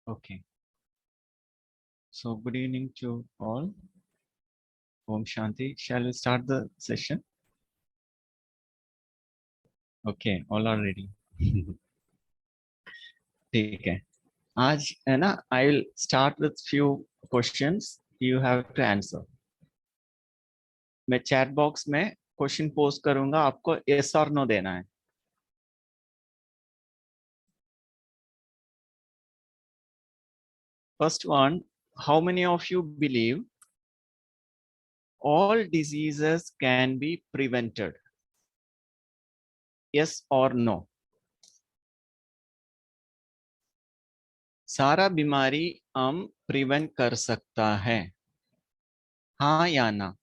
Okay. So good evening to all. Om Shanti. Shall we start the session? Okay, all are ready. ठीक है. आज है ना, I will start with few questions you have to answer. मैं chat box में question post करूंगा, आपको yes or no देना है. First one, how many of you believe all diseases can be prevented? Yes or no? सारा बीमारी हम prevent कर सकता है, हाँ या ना?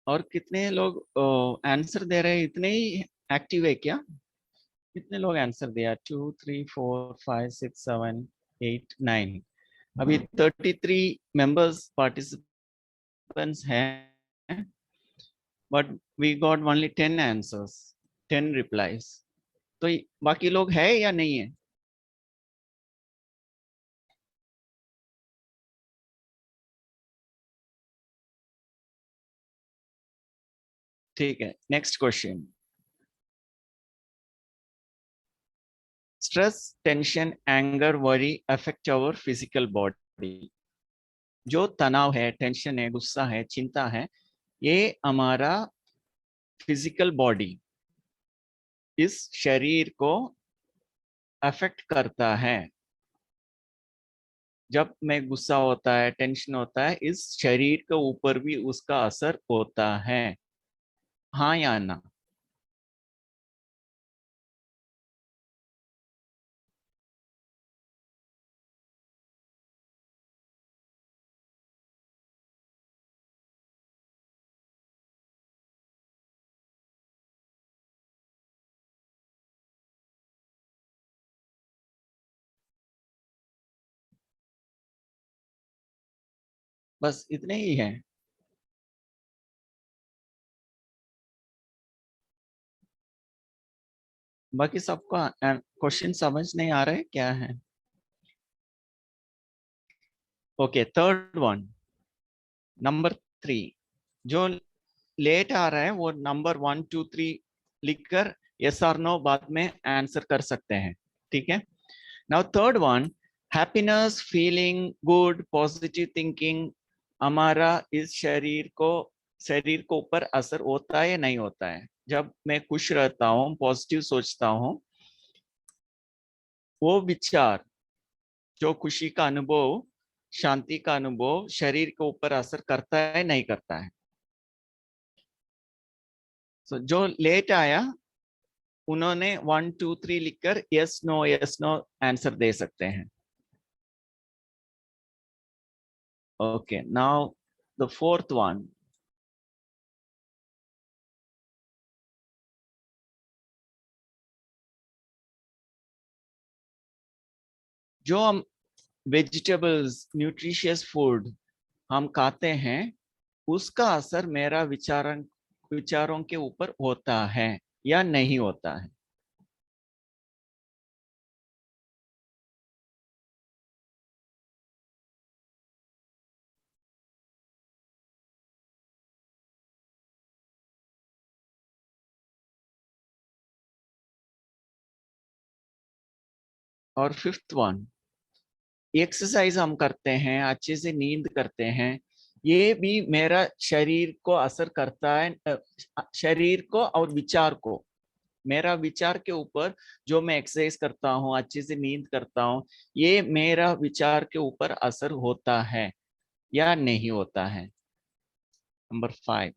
और कितने लोग आंसर दे रहे हैं? इतने ही एक्टिव है क्या? कितने लोग आंसर दिया? 2 3 4 5 6 7 8 9. अभी 33 मेंबर्स पार्टिसिपेंट्स हैं, but we got only 10 answers, 10 replies. तो बाकी लोग है या नहीं है? ठीक है. Next question. Stress, tension, anger, worry affect our physical body. जो तनाव है, टेंशन है, गुस्सा है, चिंता है, ये हमारा फिजिकल बॉडी, इस शरीर को अफेक्ट करता है. जब मैं गुस्सा होता है, टेंशन होता है, इस शरीर के ऊपर भी उसका असर होता है, हाँ या ना? बस इतने ही है. बाकी सबका क्वेश्चन समझ नहीं आ रहा है क्या है? ओके. Third one, number 3. जो लेट आ रहा है वो नंबर 1 2 3 लिखकर यस और नो बाद में आंसर कर सकते हैं. ठीक है. Now third one, happiness, feeling good, positive thinking, हमारा इस शरीर को ऊपर असर होता है या नहीं होता है? जब मैं खुश रहता हूँ, पॉजिटिव सोचता हूँ, वो विचार, जो खुशी का अनुभव, शांति का अनुभव शरीर के ऊपर असर करता है नहीं करता है? So, जो लेट आया उन्होंने 1 2 3 लिखकर यस नो आंसर दे सकते हैं. Okay. Now the fourth one. जो हम वेजिटेबल्स, न्यूट्रिशियस फूड हम खाते हैं, उसका असर मेरा विचारों के ऊपर होता है या नहीं होता है? और फिफ्थ वन, एक्सरसाइज हम करते हैं, अच्छे से नींद करते हैं, ये भी मेरा शरीर को असर करता है, शरीर को और विचार को, मेरा विचार के ऊपर. जो मैं एक्सरसाइज करता हूँ, अच्छे से नींद करता हूँ, ये मेरा विचार के ऊपर असर होता है या नहीं होता है? Number 5.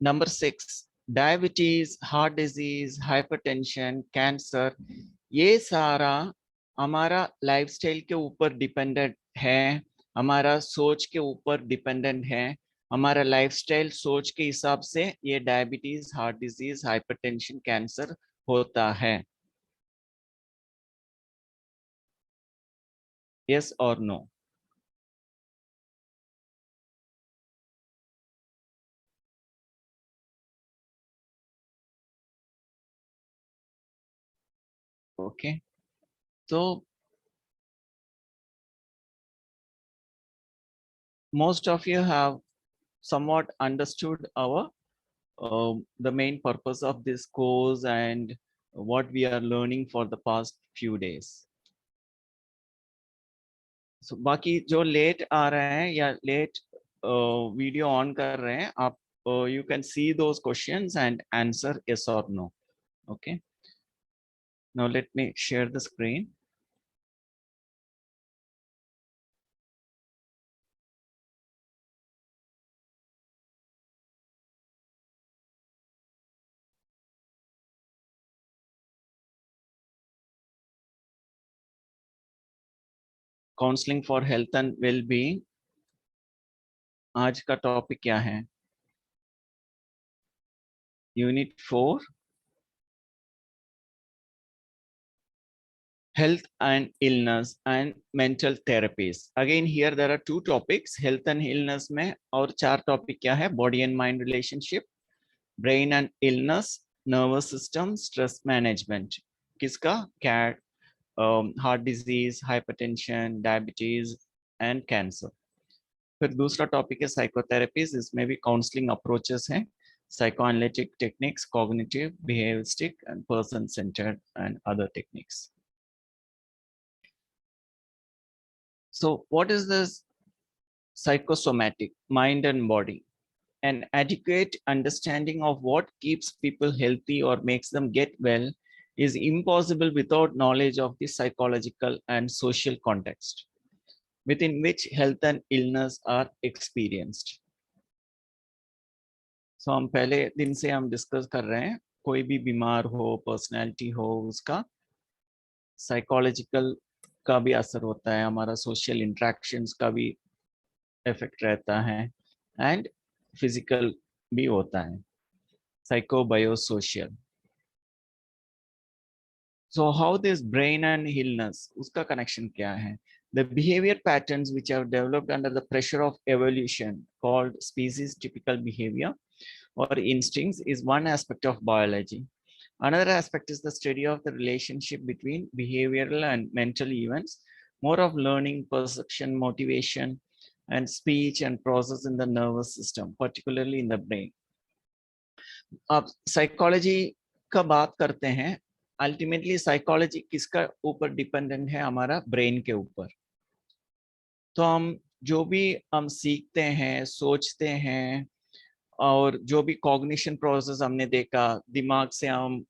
Number 6, diabetes, heart disease, hypertension, cancer, ये सारा हमारा लाइफस्टाइल के ऊपर डिपेंडेंट है, हमारा सोच के ऊपर डिपेंडेंट है। हमारा लाइफस्टाइल सोच के हिसाब से ये diabetes, heart disease, hypertension, cancer होता है। यस और नो? ओके, तो most of you have somewhat understood our the main purpose of this course and what we are learning for the past few days. So बाकी जो late आ रहे हैं या late video on कर रहे हैं, आप you can see those questions and answer yes or no. Okay, now let me share the screen. Counselling for health and well being, आज का टॉपिक क्या है? Unit 4, health and illness and mental therapies. Again here there are two topics, health and illness में, और चार topic क्या है? Body and mind relationship, brain and illness, nervous system, stress management. किसका? Cat, heart disease, hypertension, diabetes and cancer. फिर दूसरा topic है psychotherapies, इसमें भी काउंसलिंग अप्रोचेस हैं, psychoanalytic techniques, cognitive, behavioristic and person centered and other techniques. So what is this psychosomatic, mind and body? An adequate understanding of what keeps people healthy or makes them get well is impossible without knowledge of the psychological and social context within which health and illness are experienced. So हम पहले दिन से हम discuss कर रहे हैं, कोई भी बीमार हो, पर्सनैलिटी हो, उसका साइकोलॉजिकल का भी असर होता है, हमारा सोशल इंटरेक्शंस का भी इफेक्ट रहता है, एंड फिजिकल भी होता है, साइकोबायोसोशियल। So how this brain and illness, उसका connection क्या है? The behavior patterns which have developed under the pressure of evolution, called species typical behavior or instincts, is one aspect of biology. Another aspect is the study of the relationship between behavioral and mental events, more of learning, perception, motivation, and speech and process in the nervous system, particularly in the brain. आप psychology का बात करते हैं, ultimately psychology किसका ऊपर dependent है? हमारा brain के ऊपर। तो हम जो भी हम सीखते हैं, सोचते हैं, और जो भी कॉग्निशन प्रोसेस हमने देखा, दिमाग से हम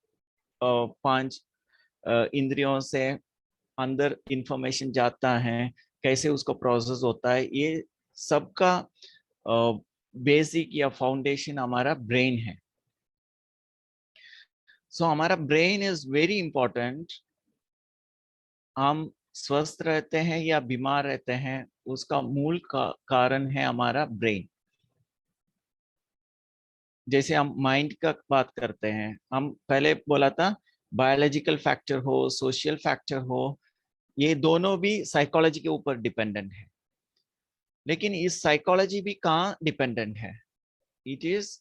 5 इंद्रियों से अंदर इंफॉर्मेशन जाता है, कैसे उसको प्रोसेस होता है, ये सबका बेसिक या फाउंडेशन हमारा ब्रेन है। सो हमारा ब्रेन इज वेरी इंपॉर्टेंट। हम स्वस्थ रहते हैं या बीमार रहते हैं, उसका मूल कारण है हमारा ब्रेन। जैसे हम माइंड का बात करते हैं, हम पहले बोला था बायोलॉजिकल फैक्टर हो, सोशल फैक्टर हो, ये दोनों भी साइकोलॉजी के ऊपर डिपेंडेंट है। लेकिन इस साइकोलॉजी भी कहाँ डिपेंडेंट है? It is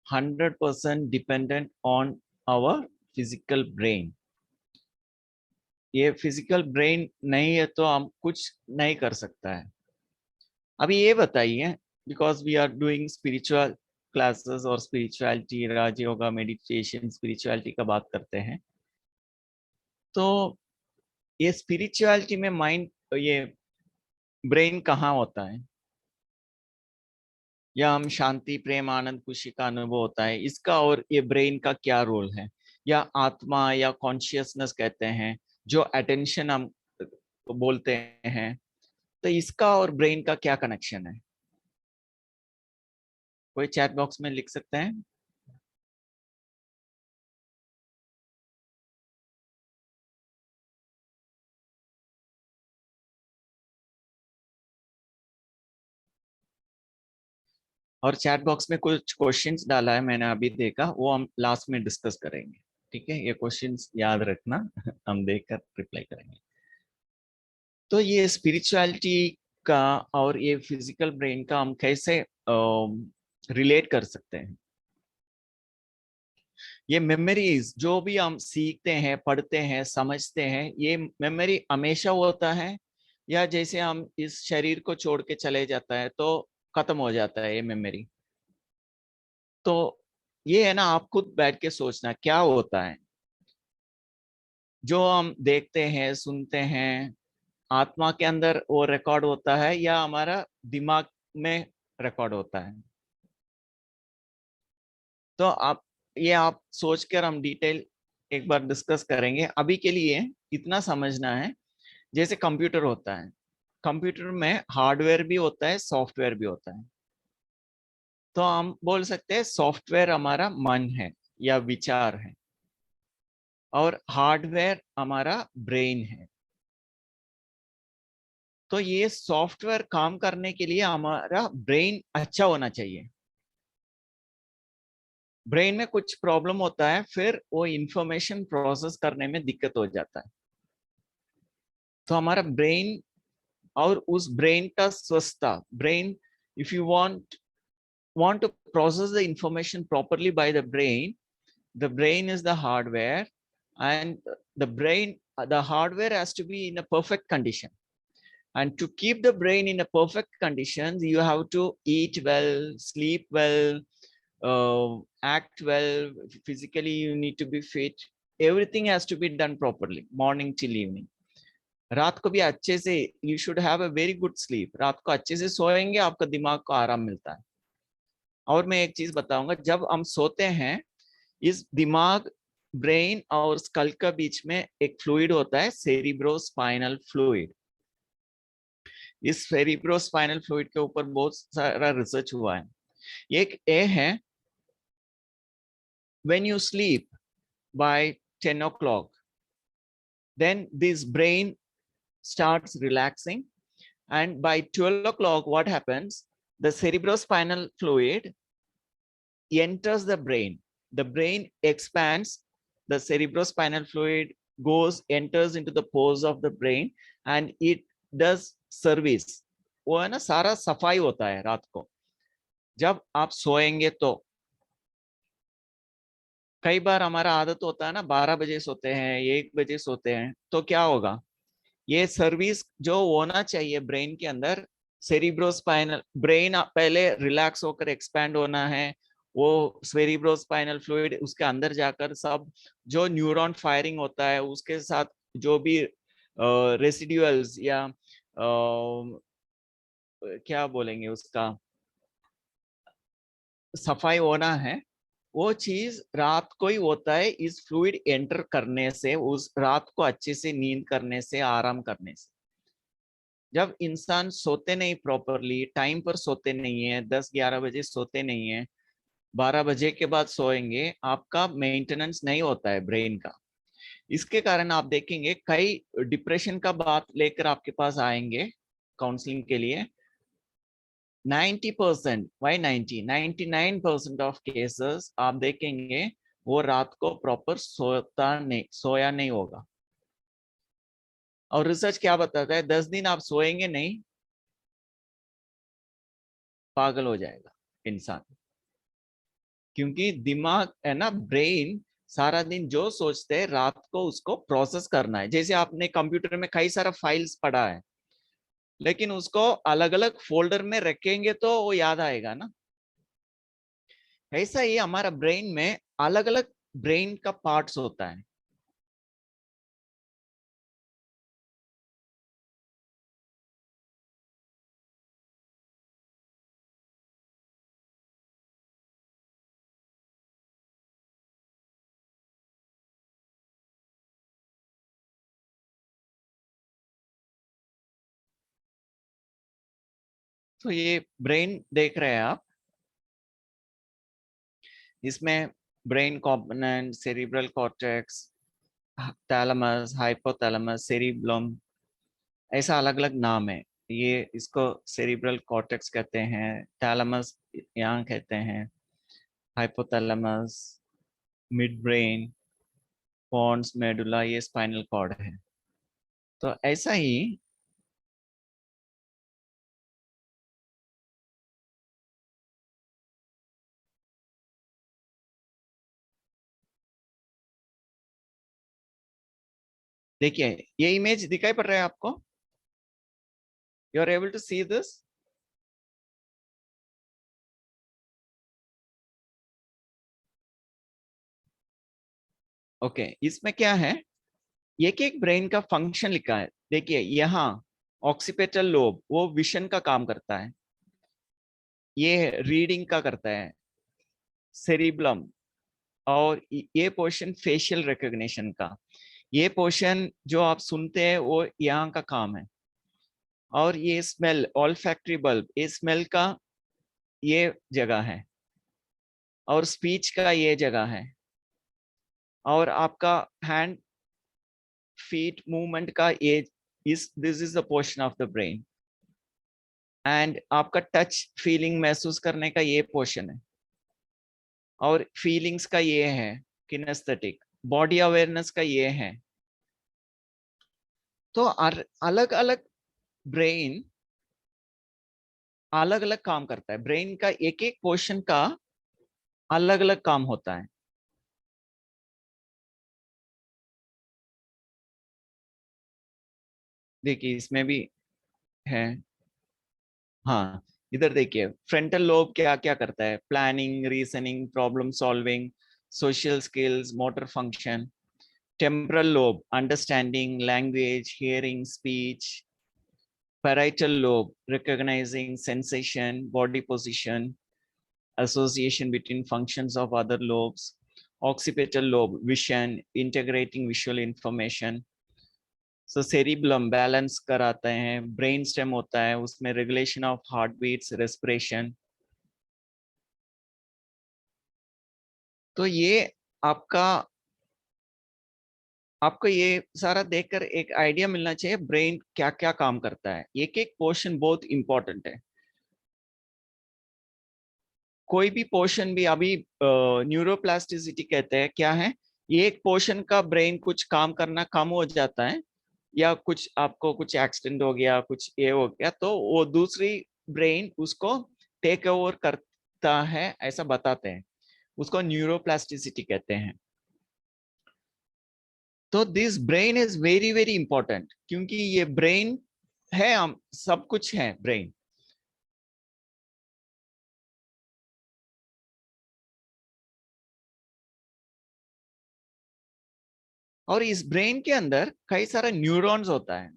100% dependent on our physical brain. ये फिजिकल ब्रेन नहीं है तो हम कुछ नहीं कर सकता है। अभी ये बताइए, because we are doing spiritual classes और स्पिरिचुअलिटी, राजयोगा, मेडिटेशन, स्पिरिचुअलिटी का बात करते हैं, तो ये स्पिरिचुअलिटी में माइंड, ये ब्रेन कहाँ होता है? या हम शांति, प्रेम, आनंद, खुशी का अनुभव होता है, इसका और ये ब्रेन का क्या रोल है? या आत्मा या कॉन्शियसनेस कहते हैं, जो अटेंशन हम बोलते हैं, तो इसका और ब्रेन का क्या कनेक्शन है? कोई चैट बॉक्स में लिख सकते हैं। और चैट बॉक्स में कुछ क्वेश्चंस डाला है मैंने अभी देखा, वो हम लास्ट में डिस्कस करेंगे। ठीक है, ये क्वेश्चंस याद रखना। हम देखकर रिप्लाई करेंगे। तो ये स्पिरिचुअलिटी का और ये फिजिकल ब्रेन का हम कैसे रिलेट कर सकते हैं। ये मेमोरीज जो भी हम सीखते हैं, पढ़ते हैं, समझते हैं, ये मेमोरी हमेशा होता है या जैसे हम इस शरीर को छोड़ के चले जाता है तो खत्म हो जाता है ये मेमोरी। तो ये है ना, आप खुद बैठ के सोचना क्या होता है जो हम देखते हैं, सुनते हैं, आत्मा के अंदर वो रिकॉर्ड होता है या हमारा दिमाग में रिकॉर्ड होता है। तो आप सोच कर हम डिटेल एक बार डिस्कस करेंगे। अभी के लिए इतना समझना है, जैसे कंप्यूटर होता है, कंप्यूटर में हार्डवेयर भी होता है, सॉफ्टवेयर भी होता है। तो हम बोल सकते हैं सॉफ्टवेयर हमारा मन है या विचार है, और हार्डवेयर हमारा ब्रेन है। तो ये सॉफ्टवेयर काम करने के लिए हमारा ब्रेन अच्छा होना चाहिए। ब्रेन में कुछ प्रॉब्लम होता है, फिर वो इंफॉर्मेशन प्रोसेस करने में दिक्कत हो जाता है। तो हमारा ब्रेन और उस ब्रेन का स्वस्थता, brain, if you want to process the information properly by the brain is the hardware, and the hardware has to be in a perfect condition. And to keep the brain in a perfect condition, you have to eat well, sleep well, act well. Physically you need to be fit. Everything has to be done properly, morning till evening. रात को भी अच्छे से, you should have a very good sleep. रात को अच्छे से सोएंगे, आपका दिमाग को आराम मिलता है। और मैं एक चीज बताऊंगा, जब हम सोते हैं, इस दिमाग, ब्रेन और स्कल के बीच में एक फ्लूइड होता है, सेरिब्रोस्पाइनल फ्लूइड। इस सेरिब्रोस्पाइनल फ्लूइड के ऊपर बहुत सारा रिसर्च हुआ है। एक ए है, when you sleep by 10 o'clock, then this brain starts relaxing, and by 12 o'clock what happens, the cerebrospinal fluid enters the brain expands, the cerebrospinal fluid enters into the pores of the brain, and it does service। वो है ना, सारा सफाई होता है रात को जब आप सोएंगे। तो कई बार हमारा आदत होता है ना, 12 बजे सोते हैं, 1 बजे सोते हैं, तो क्या होगा, ये सर्विस जो होना चाहिए ब्रेन के अंदर, सेरिब्रोस्पाइनल, ब्रेन पहले रिलैक्स होकर एक्सपैंड होना है, वो सेरिब्रोस्पाइनल फ्लूइड उसके अंदर जाकर सब जो न्यूरॉन फायरिंग होता है उसके साथ जो भी रेसिड्यूअल्स या क्या बोलेंगे उसका, सफाई होना है, वो चीज रात को ही होता है, इस फ्लूइड एंटर करने से, उस रात को अच्छे से नींद करने से, आराम करने से। जब इंसान सोते नहीं प्रॉपरली, टाइम पर सोते नहीं है, 10-11 बजे सोते नहीं है, 12 बजे के बाद सोएंगे, आपका मेंटेनेंस नहीं होता है ब्रेन का। इसके कारण आप देखेंगे कई डिप्रेशन का बात लेकर आपके पास आएंगे काउंसलिंग के लिए। 90%, वाई 99% ऑफ केसेस आप देखेंगे वो रात को प्रॉपर सोया नहीं होगा। और रिसर्च क्या बताता है, 10 दिन आप सोएंगे नहीं, पागल हो जाएगा इंसान। क्योंकि दिमाग है ना, ब्रेन सारा दिन जो सोचते हैं रात को उसको प्रोसेस करना है। जैसे आपने कंप्यूटर में कई सारा फाइल्स पढ़ा है, लेकिन उसको अलग अलग फोल्डर में रखेंगे तो वो याद आएगा ना। ऐसा ही हमारा ब्रेन में अलग अलग ब्रेन का पार्ट्स होता है। तो ये ब्रेन देख रहे हैं आप, इसमें brain component, cerebral cortex, thalamus, hypothalamus, cerebellum, ऐसा अलग अलग नाम है। ये इसको सेरिब्रल कॉर्टेक्स कहते हैं, थैलेमस यहाँ कहते हैं, hypothalamus, mid brain, pons, medulla, ये स्पाइनल कॉर्ड है। तो ऐसा ही देखिए, ये इमेज दिखाई पड़ रहा है आपको? You are able to see this? Okay, इसमें क्या है, एक एक ब्रेन का फंक्शन लिखा है। देखिए यहाँ ऑक्सीपिटल लोब वो विजन का काम करता है, ये रीडिंग का करता है, सेरिब्लम, और ये पोर्शन फेशियल रिकॉग्निशन का, ये पोर्शन जो आप सुनते हैं वो यहाँ का काम है। और ये स्मेल, ऑल्फैक्टरी बल्ब, ये स्मेल का ये जगह है, और स्पीच का ये जगह है, और आपका हैंड फीट मूवमेंट का ये this is the portion of the brain. And आपका टच फीलिंग महसूस करने का ये पोर्शन है, और फीलिंग्स का ये है किनेस्थेटिक, बॉडी अवेयरनेस का ये है। तो अलग अलग ब्रेन अलग अलग काम करता है, ब्रेन का एक एक पोर्शन का अलग अलग काम होता है। देखिए इसमें भी है। हाँ, इधर देखिए फ्रंटल लोब क्या क्या करता है, planning, reasoning, problem solving, social skills, motor function. Temporal lobe, understanding, language, hearing, speech. Parietal lobe, recognizing sensation, body position, association between functions of other lobes. Occipital lobe, vision, integrating visual information. So cerebellum balance कराते हैं, brain stem होता है, उसमें regulation of heartbeats, respiration. तो ये आपका आपको ये सारा देखकर एक आइडिया मिलना चाहिए ब्रेन क्या क्या काम करता है। एक एक पोर्शन बहुत इंपॉर्टेंट है। कोई भी पोर्शन भी, अभी न्यूरोप्लास्टिसिटी कहते हैं, क्या है, ये एक पोर्शन का ब्रेन कुछ काम करना कम हो जाता है, या कुछ आपको कुछ एक्सीडेंट हो गया, कुछ ये हो गया, तो वो दूसरी ब्रेन उसको टेक ओवर करता है, ऐसा बताते हैं, उसको न्यूरोप्लास्टिसिटी कहते हैं। तो this brain is very very important, क्योंकि ये ब्रेन है, हम सब कुछ है ब्रेन। और इस ब्रेन के अंदर कई सारे न्यूरॉन्स होता है।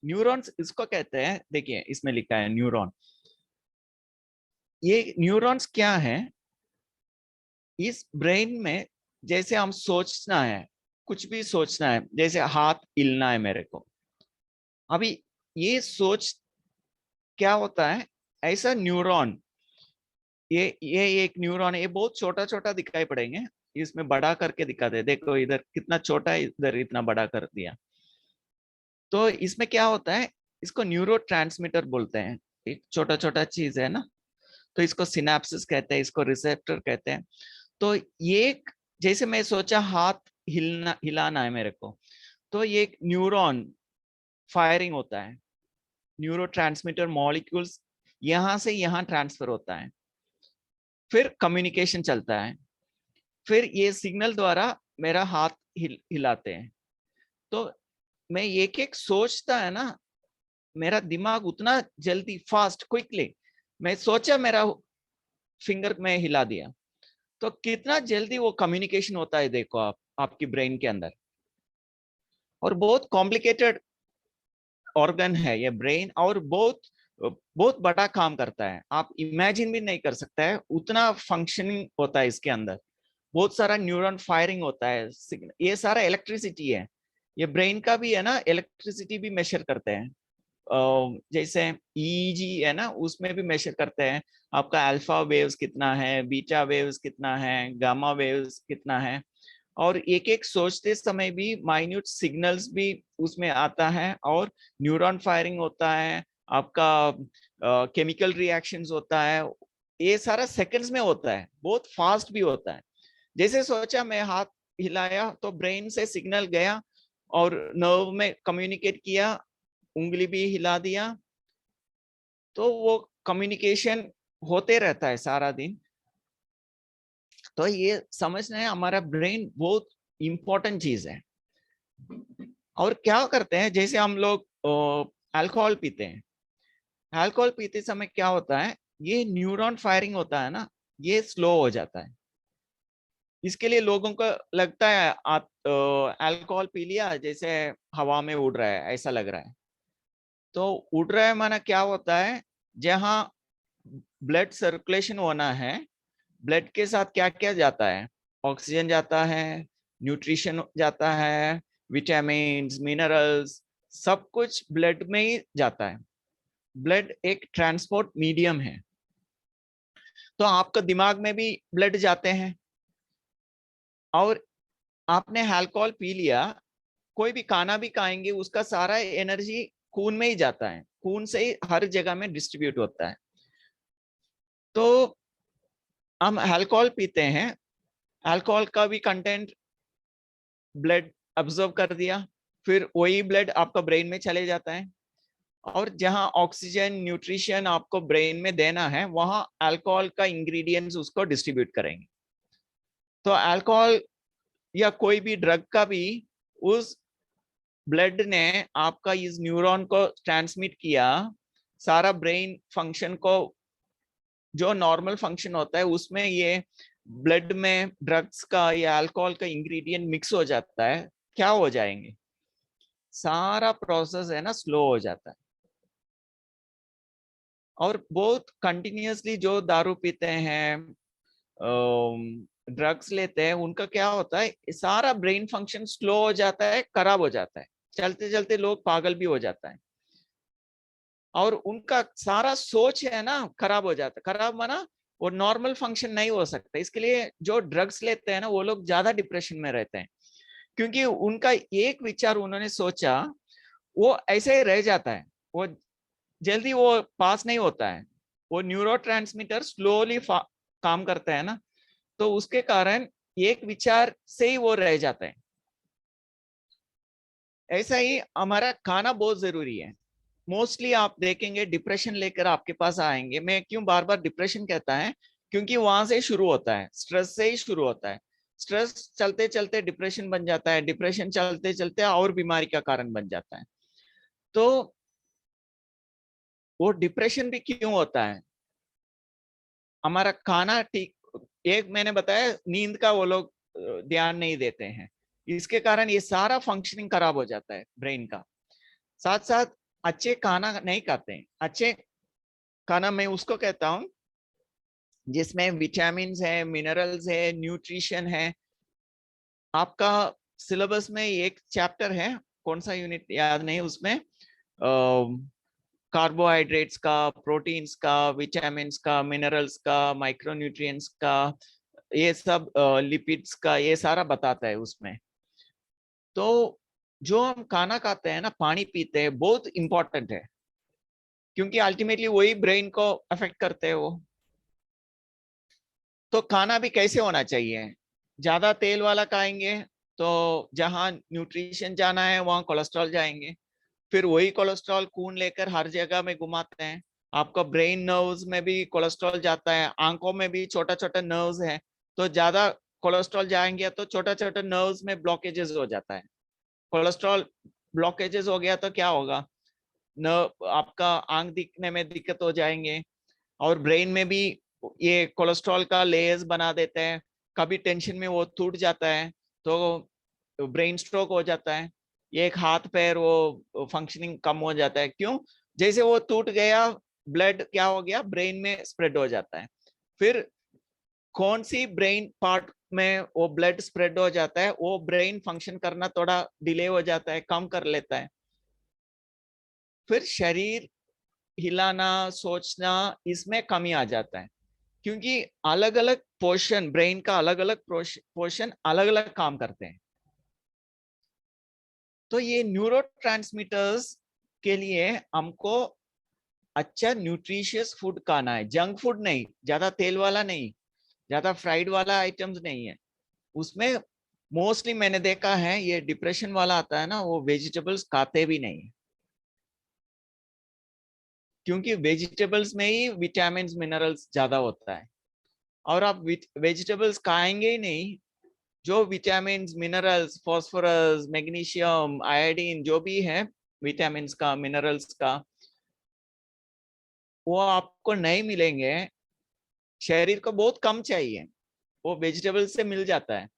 न्यूरॉन्स इसको कहते हैं, देखिए इसमें लिखा है न्यूरॉन। ये न्यूरॉन्स क्या है, इस ब्रेन में जैसे हम सोचना है, कुछ भी सोचना है, जैसे हाथ हिलना है मेरे को, अभी ये सोच क्या होता है, ऐसा न्यूरॉन, ये एक न्यूरॉन है, ये बहुत छोटा छोटा दिखाई पड़ेंगे, इसमें बड़ा करके दिखाते हैं, देखो इधर कितना छोटा है, इधर इतना बड़ा कर दिया। तो इसमें क्या होता है, इसको न्यूरो ट्रांसमीटर बोलते हैं, एक छोटा छोटा चीज है ना, तो इसको सिनेप्सिस कहते हैं, इसको रिसेप्टर कहते हैं। तो ये जैसे मैं सोचा हाथ हिलाना है मेरे को, तो ये एक न्यूरॉन फायरिंग होता है, न्यूरो ट्रांसमीटर मॉलिक्यूल्स यहाँ से यहाँ ट्रांसफर होता है, फिर कम्युनिकेशन चलता है, फिर ये सिग्नल द्वारा मेरा हाथ हिलाते हैं। तो मैं एक एक सोचता है ना, मेरा दिमाग उतना जल्दी, फास्ट, क्विकली, मैं सोचा मेरा फिंगर में हिला दिया, तो कितना जल्दी वो कम्युनिकेशन होता है, देखो आप आपकी ब्रेन के अंदर। और बहुत कॉम्प्लिकेटेड ऑर्गन है ये ब्रेन, और बहुत बहुत बड़ा काम करता है, आप इमेजिन भी नहीं कर सकता है, उतना फंक्शनिंग होता है इसके अंदर। बहुत सारा न्यूरॉन फायरिंग होता है, ये सारा इलेक्ट्रिसिटी है, ये ब्रेन का भी है ना, इलेक्ट्रिसिटी भी मेजर करते हैं। जैसे ईईजी है ना, उसमें भी मेजर करते हैं आपका अल्फा वेव्स कितना है, बीटा वेव्स कितना है, गामा वेव्स कितना है, और एक एक सोचते समय भी माइन्यूट सिग्नल्स भी उसमें आता है, और न्यूरॉन फायरिंग होता है, आपका केमिकल रिएक्शंस होता है, ये सारा सेकंड्स में होता है, बहुत फास्ट भी होता है। जैसे सोचा मैं हाथ हिलाया तो ब्रेन से सिग्नल गया और नर्व में कम्युनिकेट किया, उंगली भी हिला दिया, तो वो कम्युनिकेशन होते रहता है सारा दिन। तो ये समझना है हमारा ब्रेन बहुत इंपॉर्टेंट चीज है। और क्या करते हैं, जैसे हम लोग अल्कोहल पीते हैं, अल्कोहल पीते समय क्या होता है, ये न्यूरॉन फायरिंग होता है ना, ये स्लो हो जाता है। इसके लिए लोगों को लगता है आप अल्कोहल पी लिया जैसे हवा में उड़ रहा है, ऐसा लग रहा है। तो उड़ रहा है माना क्या होता है, जहां ब्लड सर्कुलेशन होना है, ब्लड के साथ क्या क्या जाता है, ऑक्सीजन जाता है, न्यूट्रिशन जाता है, विटामिन मिनरल्स, सब कुछ ब्लड में ही जाता है। ब्लड एक ट्रांसपोर्ट मीडियम है। तो आपका दिमाग में भी ब्लड जाते हैं, और आपने अल्कोहल पी लिया, कोई भी खाना भी खाएंगे, उसका सारा एनर्जी खून में ही जाता है, खून से ही हर जगह में डिस्ट्रीब्यूट होता है। तो हम अल्कोहल पीते हैं, अल्कोहल का भी कंटेंट ब्लड अब्जॉर्ब कर दिया, फिर वही ब्लड आपका ब्रेन में चले जाता है, और जहां ऑक्सीजन न्यूट्रिशन आपको ब्रेन में देना है, वहां अल्कोहल का इंग्रेडिएंट्स उसको डिस्ट्रीब्यूट करेंगे। तो अल्कोहल या कोई भी ड्रग का भी उस ब्लड ने आपका इस न्यूरॉन को ट्रांसमिट किया, सारा ब्रेन फंक्शन को, जो नॉर्मल फंक्शन होता है उसमें ये ब्लड में ड्रग्स का या अल्कोहल का इंग्रेडिएंट मिक्स हो जाता है, क्या हो जाएंगे, सारा प्रोसेस है ना स्लो हो जाता है। और बहुत कंटिन्यूअसली जो दारू पीते हैं, ड्रग्स लेते हैं, उनका क्या होता है, सारा ब्रेन फंक्शन स्लो हो जाता है, खराब हो जाता है, चलते चलते लोग पागल भी हो जाता है, और उनका सारा सोच है ना खराब हो जाता है। खराब माना वो नॉर्मल फंक्शन नहीं हो सकता। इसके लिए जो ड्रग्स लेते हैं ना, वो लोग ज्यादा डिप्रेशन में रहते हैं, क्योंकि उनका एक विचार उन्होंने सोचा, वो ऐसे ही रह जाता है, वो जल्दी वो पास नहीं होता है, वो न्यूरोट्रांसमीटर स्लोली काम करता है ना, तो उसके कारण एक विचार से ही वो रह जाता है। ऐसा ही हमारा खाना बहुत जरूरी है। मोस्टली आप देखेंगे डिप्रेशन लेकर आपके पास आएंगे, मैं क्यों बार बार डिप्रेशन कहता है, क्योंकि वहां से शुरू होता है, स्ट्रेस से ही शुरू होता है, स्ट्रेस चलते चलते डिप्रेशन बन जाता है, डिप्रेशन चलते चलते और बीमारी का कारण बन जाता है। तो वो डिप्रेशन भी क्यों होता है, हमारा खाना ठीक, एक मैंने बताया नींद का वो लोग ध्यान नहीं देते हैं, इसके कारण ये सारा फंक्शनिंग खराब हो जाता है ब्रेन का। साथ साथ अच्छे खाना नहीं खाते हैं। अच्छे खाना मैं उसको कहता हूँ जिसमें विटामिन है, मिनरल्स है, न्यूट्रिशन है। आपका सिलेबस में एक चैप्टर है, कौन सा यूनिट याद नहीं, उसमें कार्बोहाइड्रेट्स का, प्रोटीन्स का, विटामिन्स का, मिनरल्स का, माइक्रोन्यूट्रिएंट्स का, ये सब लिपिड्स का, ये सारा बताता है उसमें। तो जो हम खाना खाते हैं ना, पानी पीते हैं, बहुत इंपॉर्टेंट है, क्योंकि अल्टीमेटली वही ब्रेन को अफेक्ट करते हैं वो। तो खाना भी कैसे होना चाहिए, ज्यादा तेल वाला खाएंगे तो जहां न्यूट्रिशन जाना है वहां कोलेस्ट्रॉल जाएंगे, फिर वही कोलेस्ट्रॉल खून लेकर हर जगह में घुमाते हैं। आपका ब्रेन नर्व्स में भी कोलेस्ट्रॉल जाता है, आंखों में भी छोटा छोटा नर्व्स है, तो ज्यादा कोलेस्ट्रॉल जाएंगे तो छोटा छोटा नर्व्स में ब्लॉकेजेस हो जाता है। कोलेस्ट्रॉल ब्लॉकेजेस हो गया तो क्या होगा, नर्व आपका आंख दिखने में दिक्कत हो जाएंगे, और ब्रेन में भी ये कोलेस्ट्रॉल का लेयर्स बना देते हैं, कभी टेंशन में वो टूट जाता है तो ब्रेन स्ट्रोक हो जाता है। ये एक हाथ पैर वो फंक्शनिंग कम हो जाता है, क्यों, जैसे वो टूट गया, ब्लड क्या हो गया, ब्रेन में स्प्रेड हो जाता है। फिर कौन सी ब्रेन पार्ट में वो ब्लड स्प्रेड हो जाता है, वो ब्रेन फंक्शन करना थोड़ा डिले हो जाता है, कम कर लेता है। फिर शरीर हिलाना, सोचना, इसमें कमी आ जाता है, क्योंकि अलग अलग पोर्शन, ब्रेन का अलग अलग पोर्शन अलग अलग काम करते हैं। तो ये न्यूरोट्रांसमीटर्स के लिए हमको अच्छा न्यूट्रिशियस फूड खाना है, जंक फूड नहीं, ज्यादा तेल वाला नहीं, ज्यादा फ्राइड वाला आइटम्स नहीं है उसमें। मोस्टली मैंने देखा है ये डिप्रेशन वाला आता है ना, वो वेजिटेबल्स खाते भी नहीं है, क्योंकि वेजिटेबल्स में ही विटामिन मिनरल्स ज्यादा होता है। और आप वेजिटेबल्स खाएंगे ही नहीं, जो vitamin minerals, phosphorus, magnesium, iodine, जो भी है विटामिन का, मिनरल्स का, वो आपको नहीं मिलेंगे। शरीर को बहुत कम चाहिए, वो वेजिटेबल से मिल जाता है,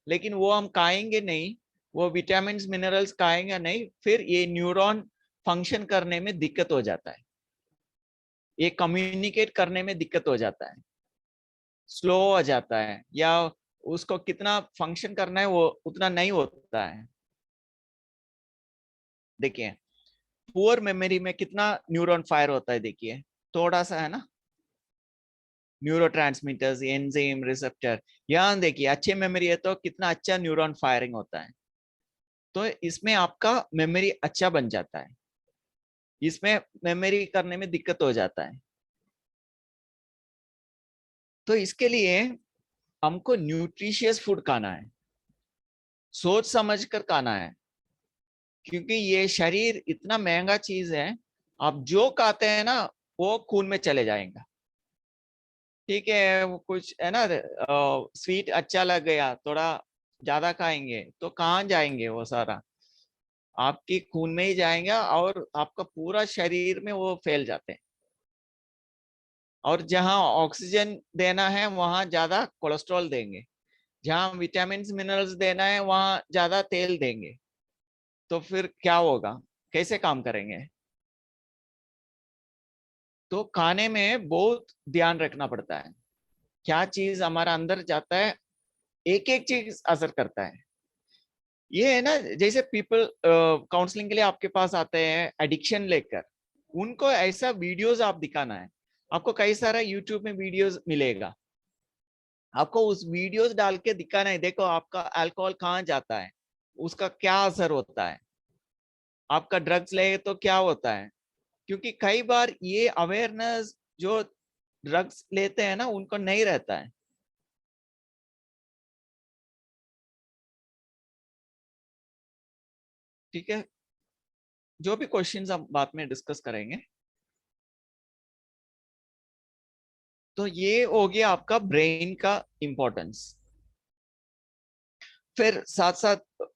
लेकिन वो हम खाएंगे नहीं, वो विटामिन मिनरल्स खाएंगे नहीं, फिर ये न्यूरॉन फंक्शन करने में दिक्कत हो जाता है, ये कम्युनिकेट करने में दिक्कत हो जाता है, स्लो हो जाता है, या उसको कितना फंक्शन करना है वो उतना नहीं होता है। देखिए पुअर मेमोरी में कितना न्यूरॉन फायर होता है, देखिए थोड़ा सा है ना, न्यूरोट्रांसमीटर्स, एंजाइम, रिसेप्टर। यहाँ देखिए अच्छे मेमोरी है तो कितना अच्छा न्यूरॉन फायरिंग होता है, तो इसमें आपका मेमोरी अच्छा बन जाता है, इसमें मेमोरी करने में दिक्कत हो जाता है। तो इसके लिए हमको न्यूट्रिशियस फूड खाना है, सोच समझ कर खाना है, क्योंकि ये शरीर इतना महंगा चीज है, आप जो खाते हैं ना वो खून में चले जाएगा। ठीक है, वो कुछ है ना, स्वीट अच्छा लग गया, थोड़ा ज्यादा खाएंगे तो कहाँ जाएंगे, वो सारा आपकी खून में ही जाएगा, और आपका पूरा शरीर में वो फैल जाते हैं। और जहाँ ऑक्सीजन देना है वहां ज्यादा कोलेस्ट्रॉल देंगे, जहाँ विटामिन मिनरल्स देना है वहां ज्यादा तेल देंगे, तो फिर क्या होगा, कैसे काम करेंगे। तो खाने में बहुत ध्यान रखना पड़ता है, क्या चीज हमारा अंदर जाता है, एक एक चीज असर करता है। ये है ना, जैसे पीपल काउंसलिंग के लिए आपके पास आते हैं एडिक्शन लेकर, उनको ऐसा वीडियोस आप दिखाना है, आपको कई सारा यूट्यूब में वीडियोस मिलेगा, आपको उस वीडियोस डाल के दिखाना है, देखो आपका अल्कोहल कहाँ जाता है, उसका क्या असर होता है, आपका ड्रग्स ले तो क्या होता है। क्योंकि कई बार ये अवेयरनेस जो ड्रग्स लेते हैं ना उनको नहीं रहता है। ठीक है, जो भी क्वेश्चंस हम बाद में डिस्कस करेंगे। तो ये हो गया आपका ब्रेन का इंपॉर्टेंस। फिर साथ साथ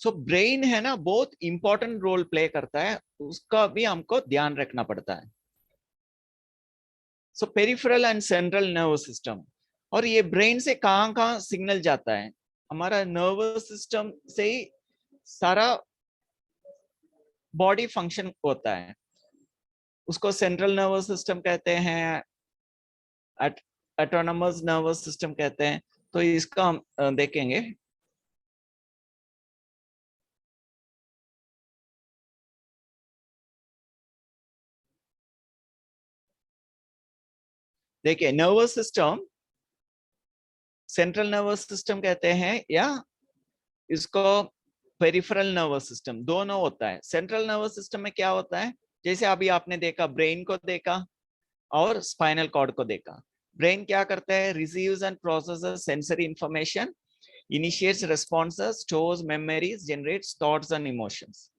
सो ब्रेन है ना बहुत इंपॉर्टेंट रोल प्ले करता है, उसका भी हमको ध्यान रखना पड़ता है। So peripheral and central nervous system, और ये ब्रेन से कहाँ कहाँ सिग्नल जाता है, हमारा नर्वस सिस्टम से ही सारा बॉडी फंक्शन होता है। उसको सेंट्रल नर्वस सिस्टम कहते हैं, ऑटोनमस नर्वस सिस्टम कहते हैं। तो इसका हम देखेंगे। देखिए nervous system, central nervous system कहते हैं, या इसको पेरिफेरल नर्वस सिस्टम, दोनों होता है। सेंट्रल नर्वस सिस्टम में क्या होता है, जैसे अभी आपने देखा ब्रेन को देखा और स्पाइनल कॉर्ड को देखा। ब्रेन क्या करता है, receives and processes sensory information, initiates responses, stores memories, generates thoughts and emotions.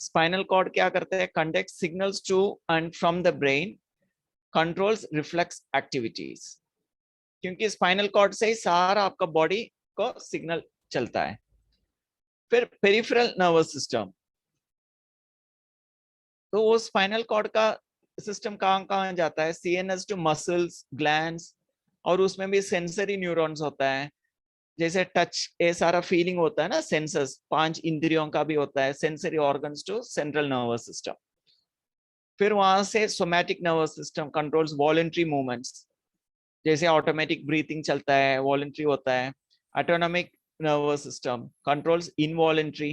Spinal cord क्या करता है, conduct signals to and from the brain, controls reflex activities. क्योंकि स्पाइनल कॉर्ड से ही सारा आपका बॉडी को सिग्नल चलता है। फिर पेरिफेरल नर्वस सिस्टम, तो वो स्पाइनल कॉर्ड का सिस्टम कहाँ कहाँ जाता है, सीएनएस टू मसल्स, ग्लैंड्स, और उसमें भी सेंसरी न्यूरॉन्स होता है, जैसे टच, ये सारा फीलिंग होता है ना, सेंसस, 5 इंद्रियों का भी होता है, sensory organs to central nervous system. फिर वहां से somatic nervous system controls voluntary movements, जैसे ऑटोमेटिक ब्रीथिंग चलता है, वॉलंटरी होता है। Autonomic nervous system controls involuntary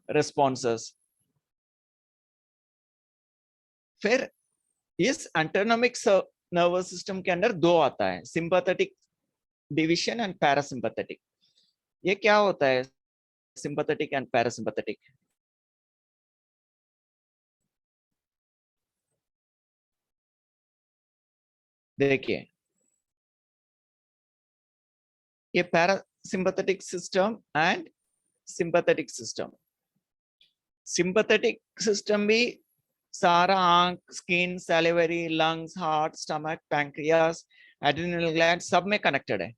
responses. फिर इस ऑटोनॉमिक नर्वस सिस्टम के अंदर दो आता है, सिंपैथेटिक डिवीजन एंड पैरासिम्पैथेटिक। ये क्या होता है सिंपैथेटिक एंड पैरासिम्पैथेटिक? देखिए, ये parasympathetic system and sympathetic system. Sympathetic system भी सारा आंख, skin, salivary, lungs, heart, stomach, pancreas, adrenal gland सब में कनेक्टेड है,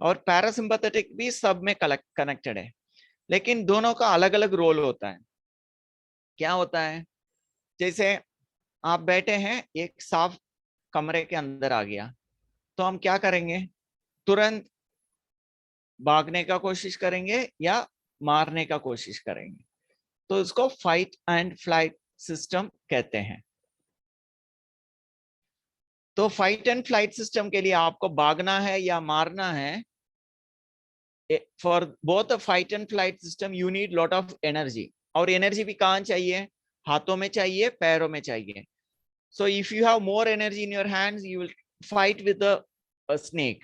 और पैरासिम्पैथेटिक भी सब में कनेक्टेड है। लेकिन दोनों का अलग अलग रोल होता है। क्या होता है, जैसे आप बैठे हैं, एक साफ कमरे के अंदर आ गया, तो हम क्या करेंगे? तुरंत भागने का कोशिश करेंगे या मारने का कोशिश करेंगे। तो इसको फाइट एंड फ्लाइट सिस्टम कहते हैं। तो फाइट एंड फ्लाइट सिस्टम के लिए आपको भागना है या मारना है, for both a fight and flight system you need lot of energy. और एनर्जी भी कहाँ चाहिए? हाथों में चाहिए, पैरों में चाहिए। So if you have more energy in your hands, you will fight with a snake.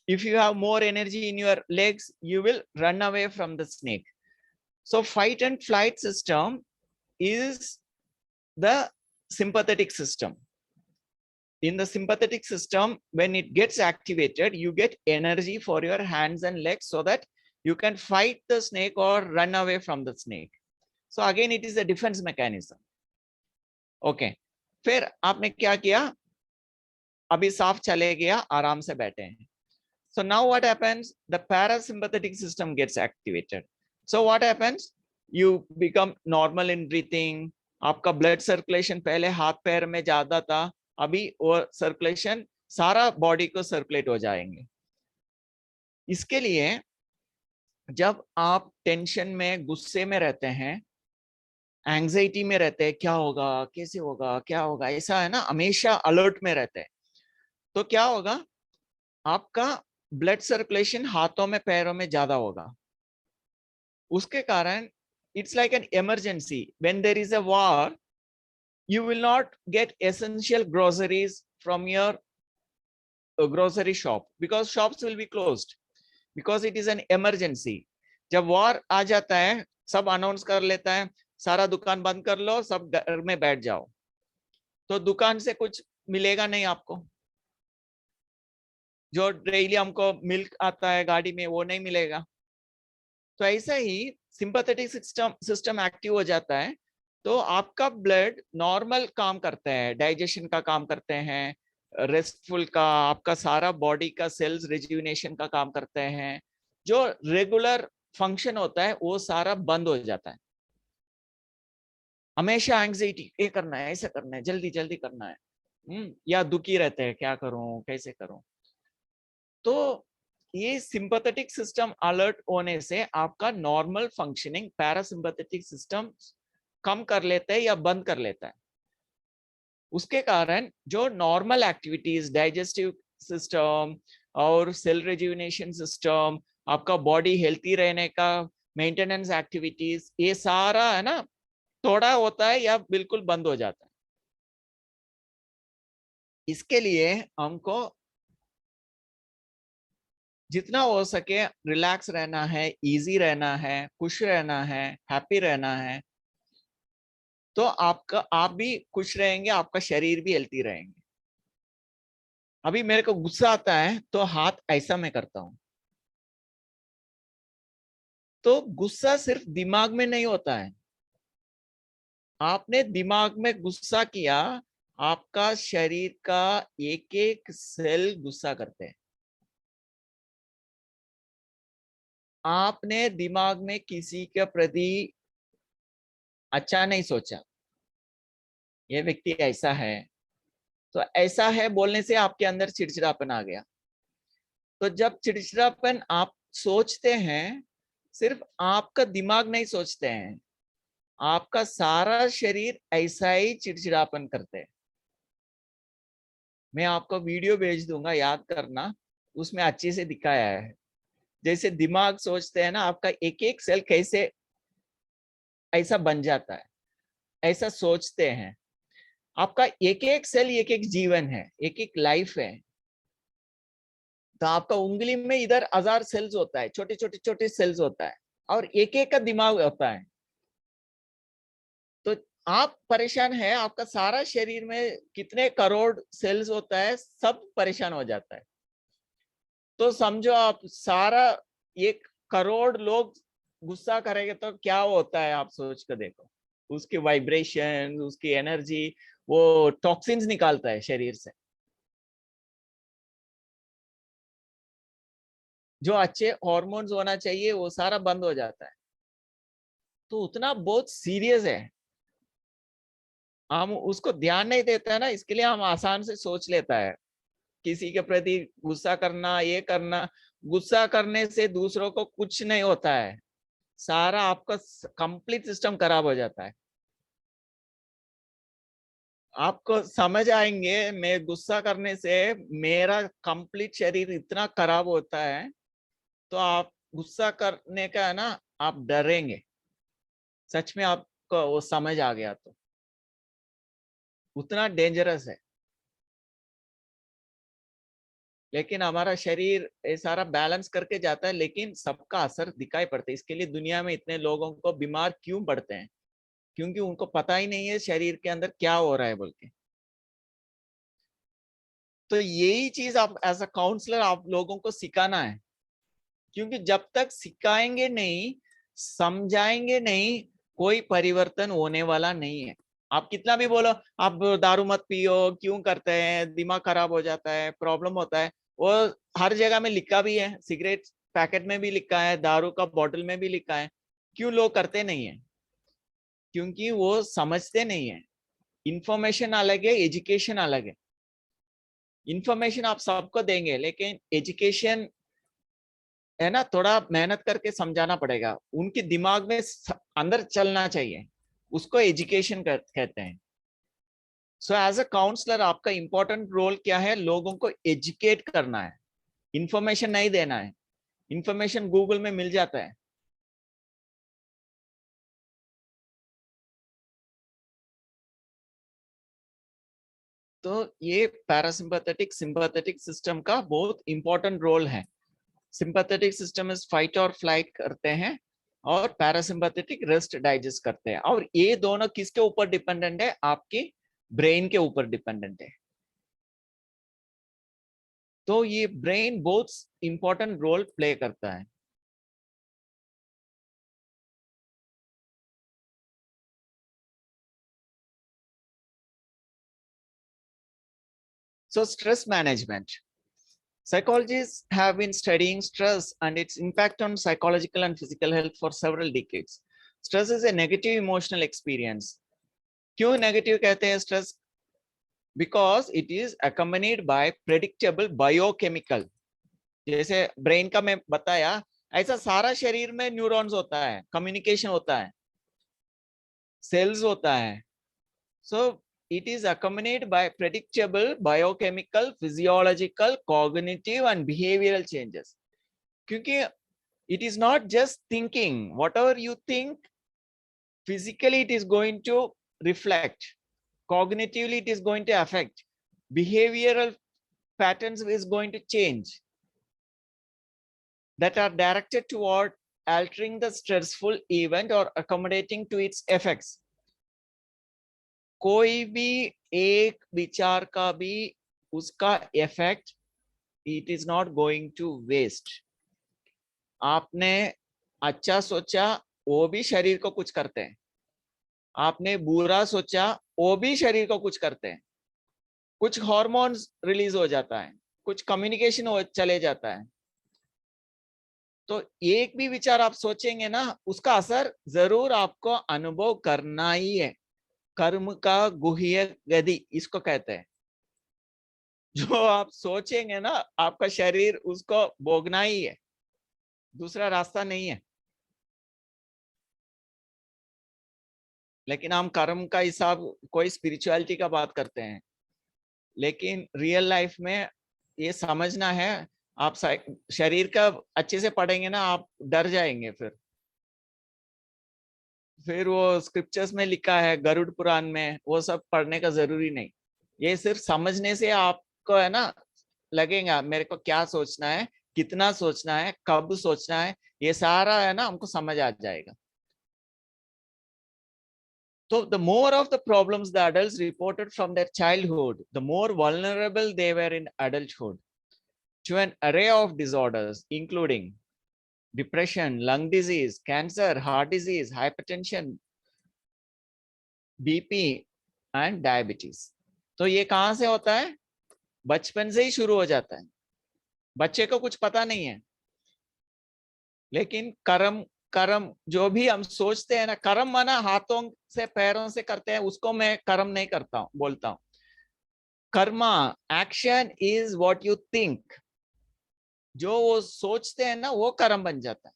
If you have more energy in your legs, you will run away from the snake. So fight and flight system is the sympathetic system. In the sympathetic system, when it gets activated, you get energy for your hands and legs so that you can fight the snake or run away from the snake. So again, it is a defense mechanism. Okay. फिर आपने क्या किया? अभी साफ चले गया, आराम से बैठे हैं। So now what happens? The parasympathetic system gets activated. So what happens? You become normal in breathing. आपका blood circulation पहले हाथ पैर में ज्यादा था, अभी वो circulation सारा बॉडी को सर्कुलेट हो जाएंगे। इसके लिए जब आप टेंशन में, गुस्से में रहते हैं, एंजाइटी में रहते हैं, क्या होगा, कैसे होगा, क्या होगा, ऐसा है ना, हमेशा अलर्ट में रहते हैं, तो क्या होगा? आपका ब्लड सर्कुलेशन हाथों में, पैरों में ज्यादा होगा। उसके कारण it's like an emergency. When there is a war, you will not get essential groceries from your grocery shop because shops will be closed because it is an emergency. जब war आ जाता है, सब अनाउंस कर लेता है, सारा दुकान बंद कर लो, सब घर में बैठ जाओ, तो दुकान से कुछ मिलेगा नहीं आपको। जो डेली हमको मिल्क आता है गाड़ी में, वो नहीं मिलेगा। तो ऐसा ही सिंपैथेटिक सिस्टम एक्टिव हो जाता है, तो आपका ब्लड नॉर्मल काम करते हैं, डाइजेशन का काम करते हैं, रेस्टफुल का, आपका सारा बॉडी का सेल्स रिज्यूनेशन का काम करते हैं। जो रेगुलर फंक्शन होता है वो सारा बंद हो जाता है। हमेशा एंग्जाइटी, ये करना है, ऐसा करना है, जल्दी जल्दी करना है, या दुखी रहते हैं, क्या करूं, कैसे करूं। तो ये सिंपैथेटिक सिस्टम अलर्ट होने से आपका नॉर्मल फंक्शनिंग पैरासिम्पैथेटिक सिस्टम कम कर लेता है या बंद कर लेता है। उसके कारण जो नॉर्मल एक्टिविटीज, डाइजेस्टिव सिस्टम और सेल रिज्यूनेशन सिस्टम, आपका बॉडी हेल्थी रहने का मेंटेनेंस एक्टिविटीज, ये सारा है ना, थोड़ा होता है या बिल्कुल बंद हो जाता है। इसके लिए हमको जितना हो सके रिलैक्स रहना है, इजी रहना है, खुश रहना है, हैप्पी रहना है, तो आपका, आप भी खुश रहेंगे, आपका शरीर भी हेल्थी रहेंगे। अभी मेरे को गुस्सा आता है तो हाथ ऐसा मैं करता हूं, तो गुस्सा सिर्फ दिमाग में नहीं होता है। आपने दिमाग में गुस्सा किया, आपका शरीर का एक एक सेल गुस्सा करते हैं। आपने दिमाग में किसी के प्रति अच्छा नहीं सोचा, ये व्यक्ति ऐसा है, तो ऐसा है बोलने से आपके अंदर चिड़चिड़ापन आ गया। तो जब चिड़चिड़ापन आप सोचते हैं, सिर्फ आपका दिमाग नहीं सोचते हैं, आपका सारा शरीर ऐसा ही चिड़चिड़ापन करते हैं। मैं आपको वीडियो भेज दूंगा, याद करना, उसमें अच्छे से दिखाया है। जैसे दिमाग सोचते हैं ना, आपका एक एक सेल कैसे ऐसा बन जाता है, ऐसा सोचते हैं। आपका एक एक सेल एक एक जीवन है, एक एक लाइफ है। तो आपका उंगली में इधर 1000 सेल्स होता है, छोटे छोटे छोटे सेल्स होता है, और एक एक का दिमाग होता है। तो आप परेशान है, आपका सारा शरीर में कितने करोड़ सेल्स होता है, सब परेशान हो जाता है। तो समझो आप सारा 1 करोड़ लोग गुस्सा करेंगे तो क्या होता है, आप सोच कर देखो। उसकी वाइब्रेशन, उसकी एनर्जी, वो टॉक्सिन्स निकालता है शरीर से, जो अच्छे हॉर्मोन्स होना चाहिए वो सारा बंद हो जाता है। तो उतना बहुत सीरियस है, हम उसको ध्यान नहीं देते हैं ना, इसके लिए हम आसान से सोच लेता है किसी के प्रति गुस्सा करना, ये करना। गुस्सा करने से दूसरों को कुछ नहीं होता है, सारा आपका कंप्लीट सिस्टम खराब हो जाता है। आपको समझ आएंगे, मैं गुस्सा करने से मेरा कंप्लीट शरीर इतना खराब होता है। तो आप गुस्सा करने का है ना, आप डरेंगे। सच में आपको वो समझ आ गया तो उतना डेंजरस है। लेकिन हमारा शरीर ये सारा बैलेंस करके जाता है, लेकिन सबका असर दिखाई पड़ता है। इसके लिए दुनिया में इतने लोगों को बीमार क्यों पड़ते हैं? क्योंकि उनको पता ही नहीं है शरीर के अंदर क्या हो रहा है बोल के। तो यही चीज आप एज अ काउंसलर आप लोगों को सिखाना है, क्योंकि जब तक सिखाएंगे नहीं, समझाएंगे नहीं, कोई परिवर्तन होने वाला नहीं है। आप कितना भी बोलो आप दारू मत पियो, क्यों करते हैं, दिमाग खराब हो जाता है, प्रॉब्लम होता है, वो हर जगह में लिखा भी है, सिगरेट पैकेट में भी लिखा है, दारू का बॉटल में भी लिखा है। क्यों लोग करते नहीं है? क्योंकि वो समझते नहीं है। इंफॉर्मेशन अलग है, एजुकेशन अलग है। इंफॉर्मेशन आप सबको देंगे, लेकिन एजुकेशन है ना, थोड़ा मेहनत करके समझाना पड़ेगा, उनके दिमाग में अंदर चलना चाहिए, उसको एजुकेशन कहते हैं। सो एज अ काउंसलर आपका इंपॉर्टेंट रोल क्या है? लोगों को एजुकेट करना है, इंफॉर्मेशन नहीं देना है। इंफॉर्मेशन गूगल में मिल जाता है। तो ये पैरासिम्पैथेटिक सिंपैथेटिक सिस्टम का बहुत इंपॉर्टेंट रोल है। सिंपैथेटिक सिस्टम इज फाइट और फ्लाइट करते हैं, और पैरासिम्पैथेटिक रेस्ट डाइजेस्ट करते हैं। और ये दोनों किसके ऊपर डिपेंडेंट है? आपकी ब्रेन के ऊपर डिपेंडेंट है। तो ये ब्रेन बहुत इंपॉर्टेंट रोल प्ले करता है। So stress management. Psychologists have been studying stress and its impact on psychological and physical health for several decades. Stress is a negative emotional experience. क्यों negative कहते हैं stress? Because it is accompanied by predictable biochemical। जैसे brain का मैं बताया, ऐसा सारा शरीर में न्यूरॉन्स होता है, कम्युनिकेशन होता है, सेल्स होता है। So it is accompanied by predictable biochemical, physiological, cognitive and behavioral changes. क्योंकि it is not just thinking, whatever you think, physically it is going to reflect, cognitively it is going to affect, behavioral patterns is going to change, that are directed toward altering the stressful event or accommodating to its effects. कोई भी एक विचार का भी उसका effect, it is not going to waste. आपने अच्छा सोचा, वो भी शरीर को कुछ करते हैं। आपने बुरा सोचा, वो भी शरीर को कुछ करते हैं। कुछ हार्मोन्स रिलीज हो जाता है, कुछ कम्युनिकेशन हो चले जाता है। तो एक भी विचार आप सोचेंगे ना, उसका असर जरूर आपको अनुभव करना ही है। कर्म का गुह्य गति इसको कहते हैं। जो आप सोचेंगे ना, आपका शरीर उसको भोगना ही है, दूसरा रास्ता नहीं है। लेकिन हम कर्म का हिसाब कोई स्पिरिचुअलिटी का बात करते हैं, लेकिन रियल लाइफ में ये समझना है। आप शरीर का अच्छे से पढ़ेंगे ना, आप डर जाएंगे। फिर वो स्क्रिप्चर्स में लिखा है, गरुड़ पुराण में, वो सब पढ़ने का जरूरी नहीं। ये सिर्फ समझने से आपको है ना लगेगा मेरे को क्या सोचना है, कितना सोचना है, कब सोचना है, ये सारा है ना हमको समझ आ जाएगा। So the more of the problems the adults reported from their childhood, the more vulnerable they were in adulthood to an array of disorders, including depression, lung disease, cancer, heart disease, hypertension, BP and diabetes. तो ये कहाँ से होता है? बचपन से ही शुरू हो जाता है। बच्चे को कुछ पता नहीं है, लेकिन कर्म कर्म जो भी हम सोचते हैं ना, कर्म माना हाथों से पैरों से करते हैं, उसको मैं कर्म नहीं करता हूँ, बोलता हूँ। Karma, action is what you think. जो वो सोचते हैं ना वो कर्म बन जाता है।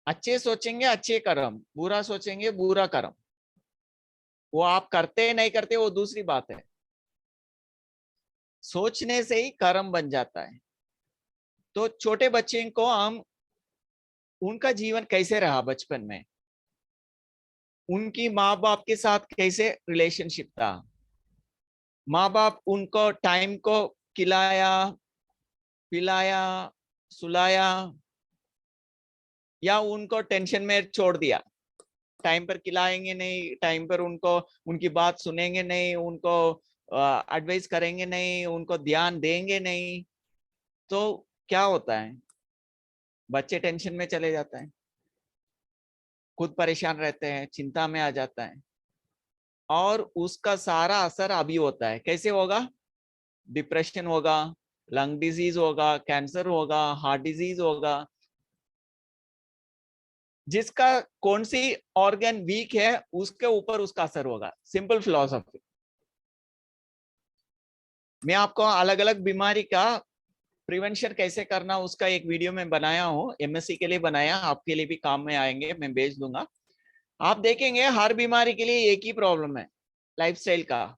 अच्छे सोचेंगे अच्छे कर्म, बुरा सोचेंगे बुरा कर्म। वो आप करते नहीं करते वो दूसरी बात है, सोचने से ही कर्म बन जाता है। तो छोटे बच्चे को हम उनका जीवन कैसे रहा बचपन में, उनकी माँ बाप के साथ कैसे रिलेशनशिप था, माँ बाप उनको टाइम को खिलाया, पिलाया, सुलाया, या उनको टेंशन में छोड़ दिया। टाइम पर खिलाएंगे नहीं, टाइम पर उनको उनकी बात सुनेंगे नहीं, उनको एडवाइस करेंगे नहीं, उनको ध्यान देंगे नहीं, तो क्या होता है? बच्चे टेंशन में चले जाता है, खुद परेशान रहते हैं, चिंता में आ जाता है, और उसका सारा असर अभी होता है। कैसे होगा? डिप्रेशन होगा, लंग डिजीज होगा, कैंसर होगा, हार्ट डिजीज होगा। जिसका कौन सी ऑर्गन वीक है उसके ऊपर उसका असर होगा। Simple philosophy. मैं आपको अलग अलग बीमारी का प्रिवेंशन कैसे करना उसका एक वीडियो में बनाया हूँ, एमएससी के लिए बनाया, आपके लिए भी काम में आएंगे, मैं भेज दूंगा। आप देखेंगे हर बीमारी के लिए एक ही प्रॉब्लम है, लाइफस्टाइल का।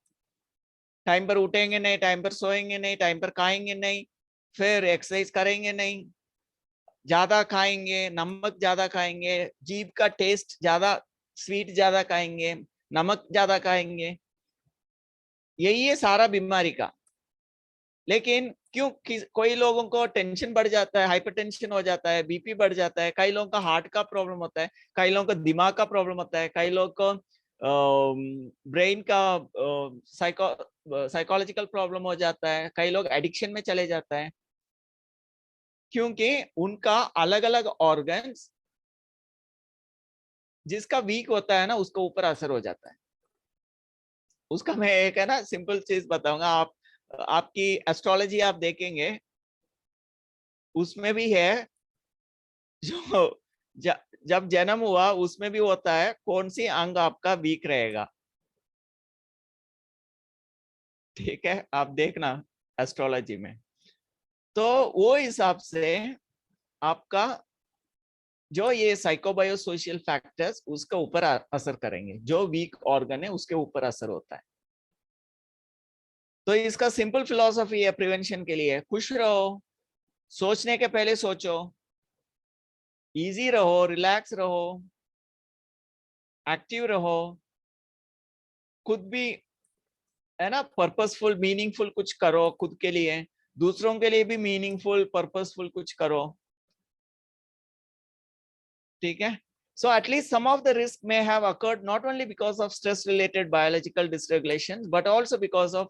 टाइम पर उठेंगे नहीं, टाइम पर सोएंगे नहीं, टाइम पर खाएंगे नहीं, फिर एक्सरसाइज करेंगे नहीं, ज्यादा खाएंगे, नमक ज्यादा खाएंगे, जीभ का टेस्ट ज्यादा, स्वीट ज्यादा खाएंगे, नमक ज्यादा खाएंगे, यही है सारा बीमारी का। लेकिन क्यों कोई लोगों को टेंशन बढ़ जाता है, हाइपरटेंशन हो जाता है, बीपी बढ़ जाता है, कई लोगों का हार्ट का प्रॉब्लम होता है, कई लोगों को दिमाग का प्रॉब्लम होता है, कई लोगों को ब्रेन का साइकोलॉजिकल प्रॉब्लम हो जाता है, कई लोग एडिक्शन में चले जाता है, क्योंकि उनका अलग अलग ऑर्गन्स जिसका वीक होता है ना उसको ऊपर असर हो जाता है। उसका मैं एक है ना सिंपल चीज बताऊंगा। आप आपकी एस्ट्रोलॉजी आप देखेंगे, उसमें भी है जो जब जन्म हुआ उसमें भी होता है कौन सी अंग आपका वीक रहेगा। ठीक है, आप देखना एस्ट्रोलॉजी में, तो वो हिसाब से आपका जो ये साइकोबायो सोशल फैक्टर्स उसके ऊपर असर करेंगे, जो वीक ऑर्गन है उसके ऊपर असर होता है। तो इसका सिंपल फिलॉसफी है प्रिवेंशन के लिए, खुश रहो, सोचने के पहले सोचो, इजी रहो, रिलैक्स रहो, एक्टिव रहो, खुद भी है ना पर्पसफुल मीनिंगफुल कुछ करो खुद के लिए, दूसरों के लिए भी मीनिंगफुल पर्पसफुल कुछ करो। ठीक है, so at least some of the risk may have occurred not only because of stress related biological dysregulations but also because of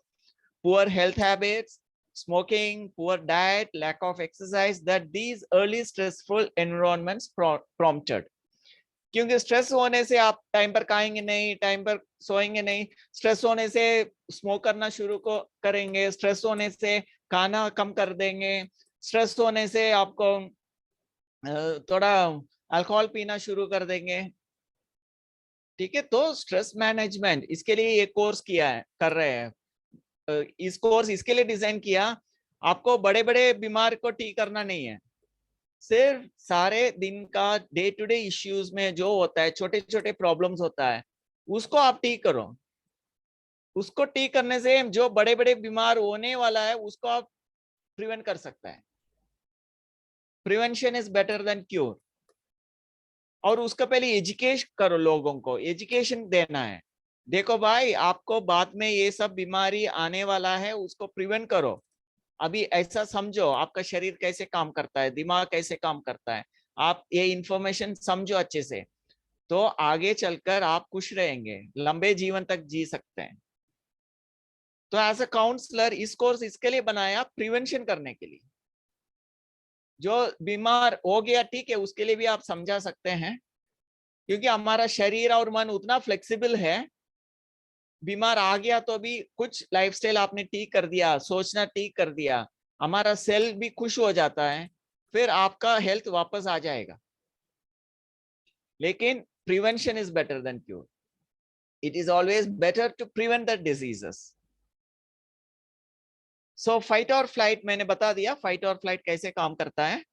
poor health habits, smoking, poor diet, lack of exercise that these early stressful environments prompted। क्योंकि stress होने से आप time पर खाएंगे नहीं, time पर सोएंगे नहीं, स्ट्रेस होने से स्मोक करना शुरू को करेंगे, स्ट्रेस होने से खाना कम कर देंगे, स्ट्रेस होने से आपको थोड़ा अल्कोहल पीना शुरू कर देंगे। ठीक है, तो स्ट्रेस मैनेजमेंट इसके लिए ये कोर्स किया है, कर रहे हैं। इस कोर्स इसके लिए डिजाइन किया, आपको बड़े बड़े बीमार को ठीक करना नहीं है, सिर्फ सारे दिन का डे टू डे इश्यूज में जो होता है, छोटे छोटे प्रॉब्लम्स होता है, उसको आप ठीक करो। उसको ठीक करने से जो बड़े बड़े बीमार होने वाला है उसको आप प्रिवेंट कर सकता है। Prevention is better than cure. और उसका पहले एजुकेशन करो, लोगों को एजुकेशन देना है। देखो भाई, आपको बाद में ये सब बीमारी आने वाला है, उसको प्रिवेंट करो। अभी ऐसा समझो आपका शरीर कैसे काम करता है, दिमाग कैसे काम करता है, आप ये इंफॉर्मेशन समझो अच्छे से, तो आगे चलकर आप खुश रहेंगे, लंबे जीवन तक जी सकते हैं। तो एज अ काउंसलर इस कोर्स इसके लिए बनाया, प्रिवेंशन करने के लिए। जो बीमार हो गया ठीक है, उसके लिए भी आप समझा सकते हैं, क्योंकि हमारा शरीर और मन उतना फ्लेक्सिबल है। बीमार आ गया तो भी कुछ लाइफस्टाइल आपने ठीक कर दिया, सोचना ठीक कर दिया, हमारा सेल भी खुश हो जाता है, फिर आपका हेल्थ वापस आ जाएगा। लेकिन prevention is better than cure. It is always better to prevent the diseases. So fight और फ्लाइट मैंने बता दिया, फाइट और फ्लाइट कैसे काम करता है।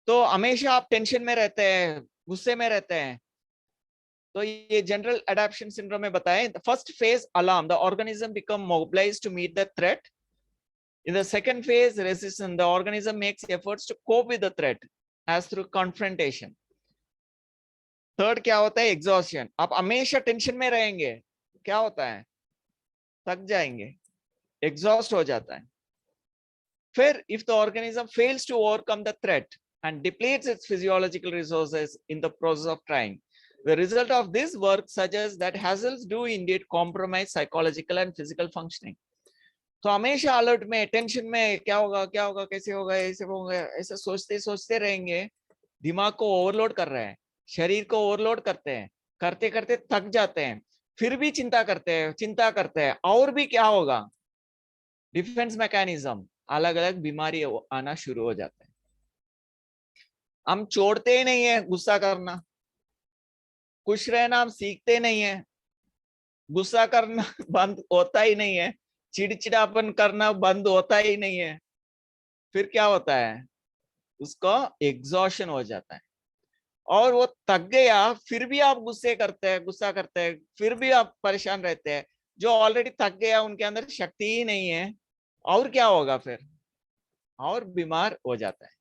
तो हमेशा आप टेंशन में रहते हैं, गुस्से में रहते हैं, तो ये जनरल अडैप्शन सिंड्रोम में बताएं। First phase alarm, the organism become mobilized to meet the threat. In the second phase, resistance, the organism makes efforts to cope with the threat as through confrontation. Third क्या होता है? Exhaustion. आप हमेशा tension में रहेंगे, क्या होता है? थक जाएंगे, एग्जॉस्ट हो जाता है। फिर if the organism fails to overcome the threat and depletes its physiological resources in the process of trying, the result of this work suggests that hazards do indeed compromise psychological and physical functioning. तो हमेशा alert में, tension में, क्या होगा क्या होगा, कैसे होगा, ऐसे होगा, ऐसे सोचते सोचते रहेंगे। दिमाग को ओवरलोड कर रहे हैं, शरीर को ओवरलोड करते हैं, करते करते थक जाते हैं, फिर भी चिंता करते हैं, और भी क्या होगा? डिफेंस मैकेनिज्म, अलग अलग बीमारी आना शुरू हो जाते हैं। हम छोड़ते ही नहीं है गुस्सा करना, खुश रहना हम सीखते नहीं है, गुस्सा करना बंद होता ही नहीं है, चिड़चिड़ापन करना बंद होता ही नहीं है। फिर क्या होता है? उसको एग्जॉशन हो जाता है, और वो थक गया, फिर भी आप गुस्सा करते हैं, फिर भी आप परेशान रहते हैं। जो ऑलरेडी थक गया उनके अंदर शक्ति ही नहीं है, और क्या होगा फिर? और बीमार हो जाता है।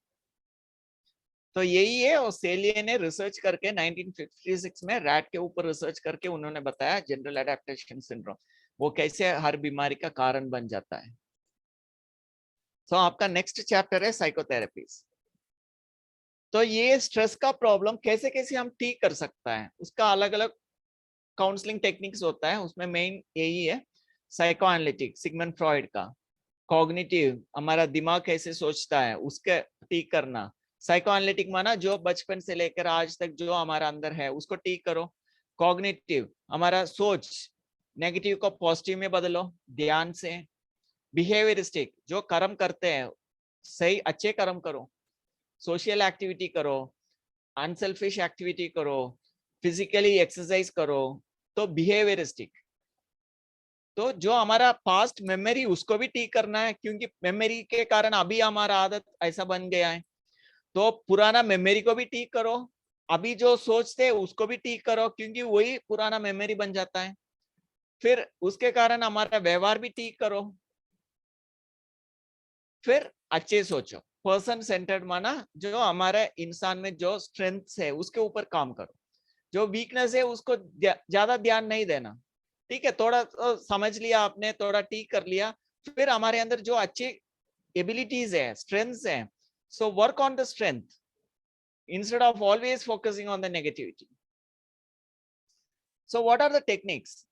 तो यही है, ऑस्ट्रेलिया ने रिसर्च करके 1956 में रैट के ऊपर रिसर्च करके उन्होंने बताया जनरल एडेप्टेशन सिंड्रोम वो कैसे हर बीमारी का कारण बन जाता है। तो आपका नेक्स्ट चैप्टर है साइकोथेरेपीज। तो ये स्ट्रेस का प्रॉब्लम कैसे कैसे हम ठीक कर सकता है, उसका अलग अलग काउंसलिंग टेक्निक्स होता है। उसमें मेन यही है, साइको एनालिटिक सिगमंड फ्रॉइड का, कॉग्निटिव हमारा दिमाग कैसे सोचता है उसके ठीक करना। साइको एनालिटिक माना जो बचपन से लेकर आज तक जो हमारा अंदर है उसको ठीक करो। कॉग्निटिव हमारा सोच, नेगेटिव को पॉजिटिव में बदलो ध्यान से। बिहेवियरिस्टिक जो कर्म करते हैं सही अच्छे कर्म करो, सोशल एक्टिविटी करो, अनसेल्फिश एक्टिविटी करो, फिजिकली एक्सरसाइज करो। तो बिहेवियरिस्टिक, तो जो हमारा पास्ट मेमोरी उसको भी ठीक करना है, क्योंकि मेमोरी के कारण अभी हमारा आदत ऐसा बन गया है। तो पुराना मेमोरी को भी ठीक करो, अभी जो सोचते हैं उसको भी ठीक करो, क्योंकि वही पुराना मेमोरी बन जाता है। फिर उसके कारण हमारा व्यवहार भी ठीक करो। फिर अच्छे सोचो, पर्सन सेंटर्ड माना जो हमारे इंसान में जो स्ट्रेंथ है उसके ऊपर काम करो, जो वीकनेस है उसको ज्यादा ध्यान नहीं देना। ठीक है, थोड़ा तो समझ लिया आपने, थोड़ा ठीक कर लिया, फिर हमारे अंदर जो अच्छी एबिलिटीज है, स्ट्रेंथ्स है, so work on the strength instead of always focusing on the negativity. So what are the techniques,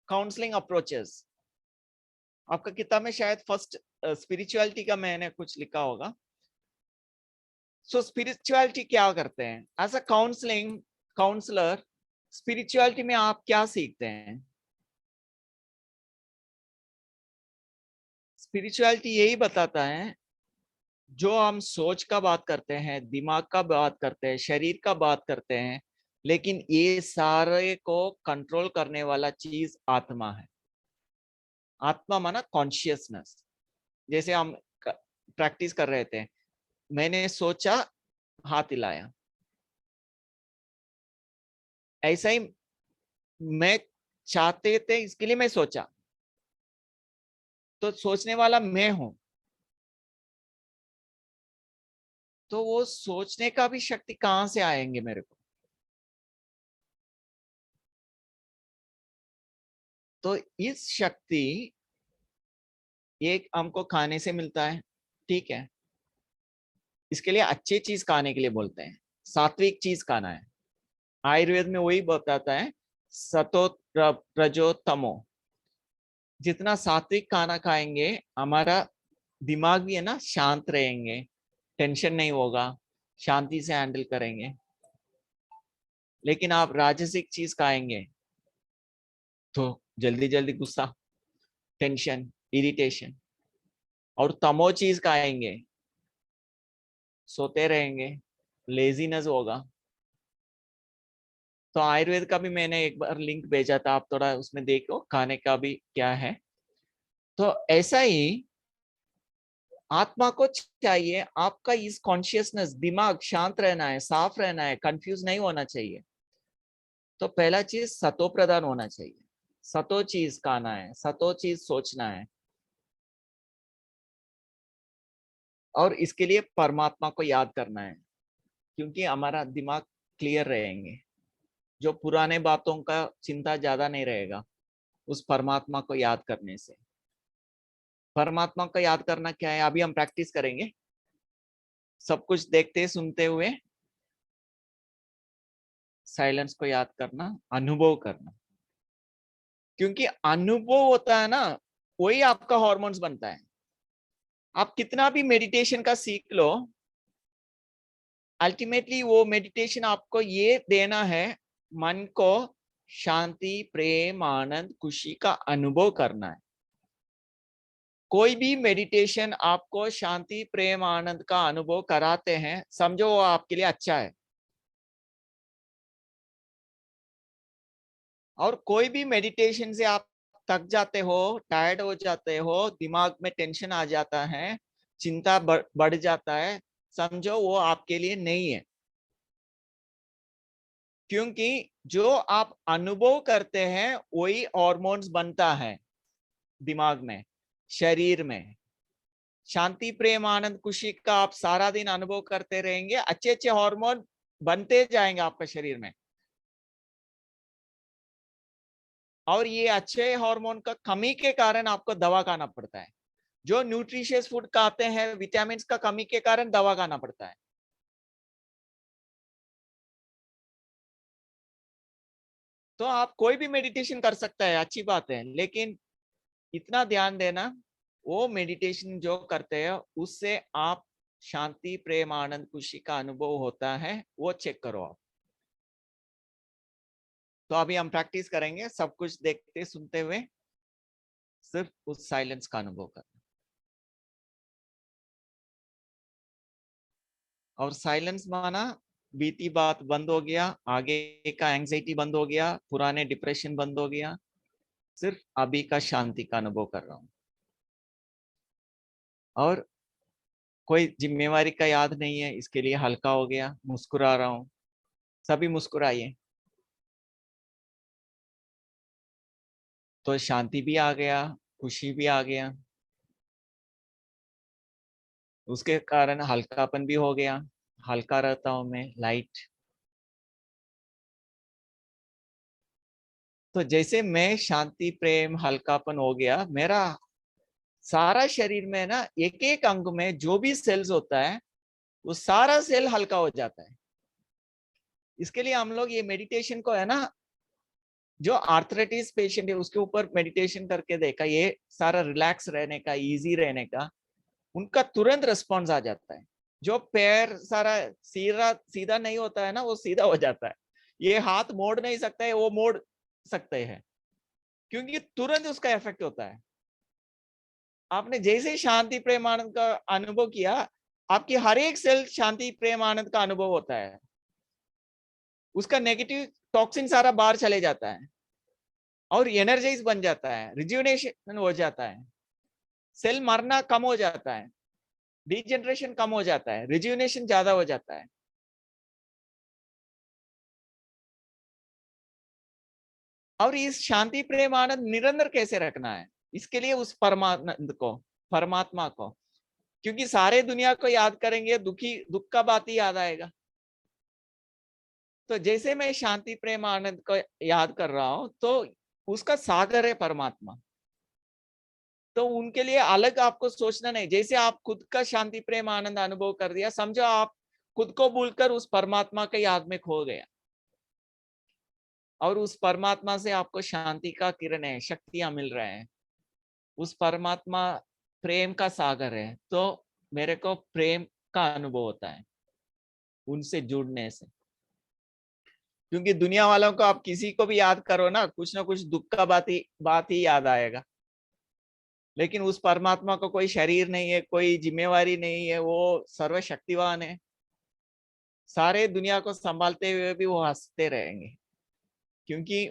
counseling approaches? आपका किताब में शायद फर्स्ट स्पिरिचुअलिटी का मैंने कुछ लिखा होगा। सो स्पिरिचुअलिटी क्या करते हैं as a counselling counsellor? Spirituality में आप क्या सीखते हैं? स्पिरिचुअलिटी यही बताता है, जो हम सोच का बात करते हैं, दिमाग का बात करते हैं, शरीर का बात करते हैं, लेकिन ये सारे को कंट्रोल करने वाला चीज आत्मा है। आत्मा माना कॉन्शियसनेस। जैसे हम प्रैक्टिस कर रहे थे, मैंने सोचा, हाथ हिलाया। ऐसा ही मैं चाहते थे, इसके लिए मैं सोचा, तो सोचने वाला मैं हूं। तो वो सोचने का भी शक्ति कहां से आएंगे मेरे को? तो इस शक्ति एक हमको खाने से मिलता है, ठीक है। इसके लिए अच्छी चीज खाने के लिए बोलते हैं, सात्विक चीज खाना है। आयुर्वेद में वही बताता है, सतो रजो तमो। जितना सात्विक खाना खाएंगे, हमारा दिमाग भी है ना शांत रहेंगे, टेंशन नहीं होगा, शांति से हैंडल करेंगे। लेकिन आप राजसिक चीज खाएंगे तो जल्दी जल्दी गुस्सा, टेंशन, इरिटेशन। और तमो चीज खाएंगे, सोते रहेंगे, लेजीनेस होगा। तो आयुर्वेद का भी मैंने एक बार लिंक भेजा था, आप थोड़ा उसमें देखो खाने का भी क्या है। तो ऐसा ही आत्मा को चाहिए आपका इस कॉन्शियसनेस, दिमाग शांत रहना है, साफ रहना है, कंफ्यूज नहीं होना चाहिए। तो पहला चीज सतो प्रधान होना चाहिए, सतो चीज खाना है, सतो चीज सोचना है। और इसके लिए परमात्मा को याद करना है, क्योंकि हमारा दिमाग क्लियर रहेंगे, जो पुराने बातों का चिंता ज्यादा नहीं रहेगा उस परमात्मा को याद करने से। परमात्मा को याद करना क्या है, अभी हम प्रैक्टिस करेंगे। सब कुछ देखते सुनते हुए साइलेंस को याद करना, अनुभव करना। क्योंकि अनुभव होता है ना, वही आपका हार्मोन्स बनता है। आप कितना भी मेडिटेशन का सीख लो, अल्टीमेटली वो मेडिटेशन आपको ये देना है, मन को शांति, प्रेम, आनंद, खुशी का अनुभव करना है। कोई भी मेडिटेशन आपको शांति, प्रेम, आनंद का अनुभव कराते हैं, समझो वो आपके लिए अच्छा है। और कोई भी मेडिटेशन से आप थक जाते हो, टायर्ड हो जाते हो, दिमाग में टेंशन आ जाता है, चिंता बढ़ जाता है, समझो वो आपके लिए नहीं है। क्योंकि जो आप अनुभव करते हैं वही हार्मोन्स बनता है दिमाग में, शरीर में। शांति, प्रेम, आनंद, खुशी का आप सारा दिन अनुभव करते रहेंगे, अच्छे अच्छे हार्मोन बनते जाएंगे आपका शरीर में। और ये अच्छे हार्मोन का कमी के कारण आपको दवा खाना पड़ता है। जो न्यूट्रिशियस फूड खाते हैं, विटामिन का कमी के कारण दवा खाना पड़ता है। तो आप कोई भी मेडिटेशन कर सकता है, अच्छी बात है, लेकिन इतना ध्यान देना, वो मेडिटेशन जो करते हैं उससे आप शांति, प्रेम, आनंद, खुशी का अनुभव होता है, वो चेक करो आप। तो अभी हम प्रैक्टिस करेंगे, सब कुछ देखते सुनते हुए सिर्फ उस साइलेंस का अनुभव करना। और साइलेंस माना बीती बात बंद हो गया, आगे का एंजाइटी बंद हो गया, पुराने डिप्रेशन बंद हो गया, सिर्फ अभी का शांति का अनुभव कर रहा हूं। और कोई जिम्मेवारी का याद नहीं है, इसके लिए हल्का हो गया, मुस्कुरा रहा हूं। सभी मुस्कुराइए, तो शांति भी आ गया, खुशी भी आ गया, उसके कारण हल्कापन भी हो गया। हल्का रहता हूं मैं, लाइट। तो जैसे मैं शांति, प्रेम, हल्कापन हो गया, मेरा सारा शरीर में ना एक एक अंग में जो भी सेल्स होता है वो सारा सेल हल्का हो जाता है। इसके लिए हम लोग ये मेडिटेशन को है ना, जो आर्थराइटिस पेशेंट है उसके ऊपर मेडिटेशन करके देखा, ये सारा रिलैक्स रहने का, इजी रहने का, उनका तुरंत रिस्पॉन्स आ जाता है। जो पैर सारा सीधा सीधा नहीं होता है ना, वो सीधा हो जाता है। ये हाथ मोड़ नहीं सकता है, वो मोड़ सकते हैं, क्योंकि तुरंत उसका इफेक्ट होता है। आपने जैसे शांति, प्रेम, आनंद का अनुभव किया, आपकी हर एक सेल शांति, प्रेम, आनंद का अनुभव होता है। उसका नेगेटिव टॉक्सिन सारा बाहर चले जाता है और एनर्जाइज बन जाता है, रिज्यूनेशन हो जाता है, सेल मरना कम हो जाता है। डिजेनरेशन कम हो जाता है, रिज्यूनेशन ज्यादा हो जाता है। और इस शांति प्रेम आनंद निरंतर कैसे रखना है, इसके लिए उस परमात्मा को, क्योंकि सारे दुनिया को याद करेंगे दुख का बात ही याद आएगा। तो जैसे मैं शांति प्रेम आनंद को याद कर रहा हूं, तो उसका सागर है परमात्मा। तो उनके लिए अलग आपको सोचना नहीं। जैसे आप खुद का शांति प्रेम आनंद अनुभव कर दिया, समझो आप खुद को भूलकर उस परमात्मा के याद में खो गया, और उस परमात्मा से आपको शांति का किरण है, शक्तियां मिल रहे हैं। उस परमात्मा प्रेम का सागर है, तो मेरे को प्रेम का अनुभव होता है उनसे जुड़ने से। क्योंकि दुनिया वालों को आप किसी को भी याद करो ना कुछ दुख का बात ही याद आएगा। लेकिन उस परमात्मा को कोई शरीर नहीं है, कोई जिम्मेवारी नहीं है, वो सर्वशक्तिवान है। सारे दुनिया को संभालते हुए भी वो हंसते रहेंगे, क्योंकि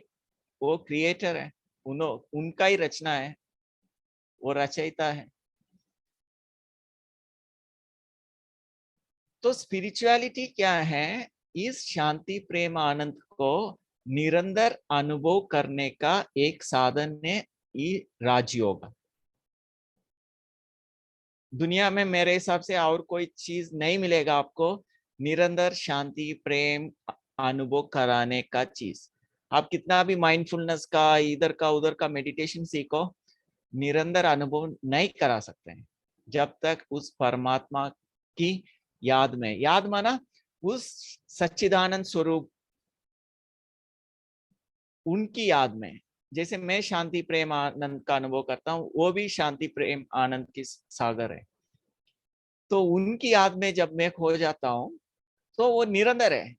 वो क्रिएटर है, उनका ही रचना है, वो रचयिता है। तो स्पिरिचुअलिटी क्या है? इस शांति प्रेम आनंद को निरंतर अनुभव करने का एक साधन है ये राजयोग। दुनिया में मेरे हिसाब से और कोई चीज नहीं मिलेगा आपको निरंतर शांति प्रेम अनुभव कराने का चीज। आप कितना भी माइंडफुलनेस का इधर का उधर का मेडिटेशन सीखो, निरंतर अनुभव नहीं करा सकते हैं जब तक उस परमात्मा की याद माना उस सच्चिदानंद स्वरूप, उनकी याद में। जैसे मैं शांति प्रेम आनंद का अनुभव करता हूँ, वो भी शांति प्रेम आनंद की सागर है। तो उनकी याद में जब मैं खो जाता हूँ, तो वो निरंतर है,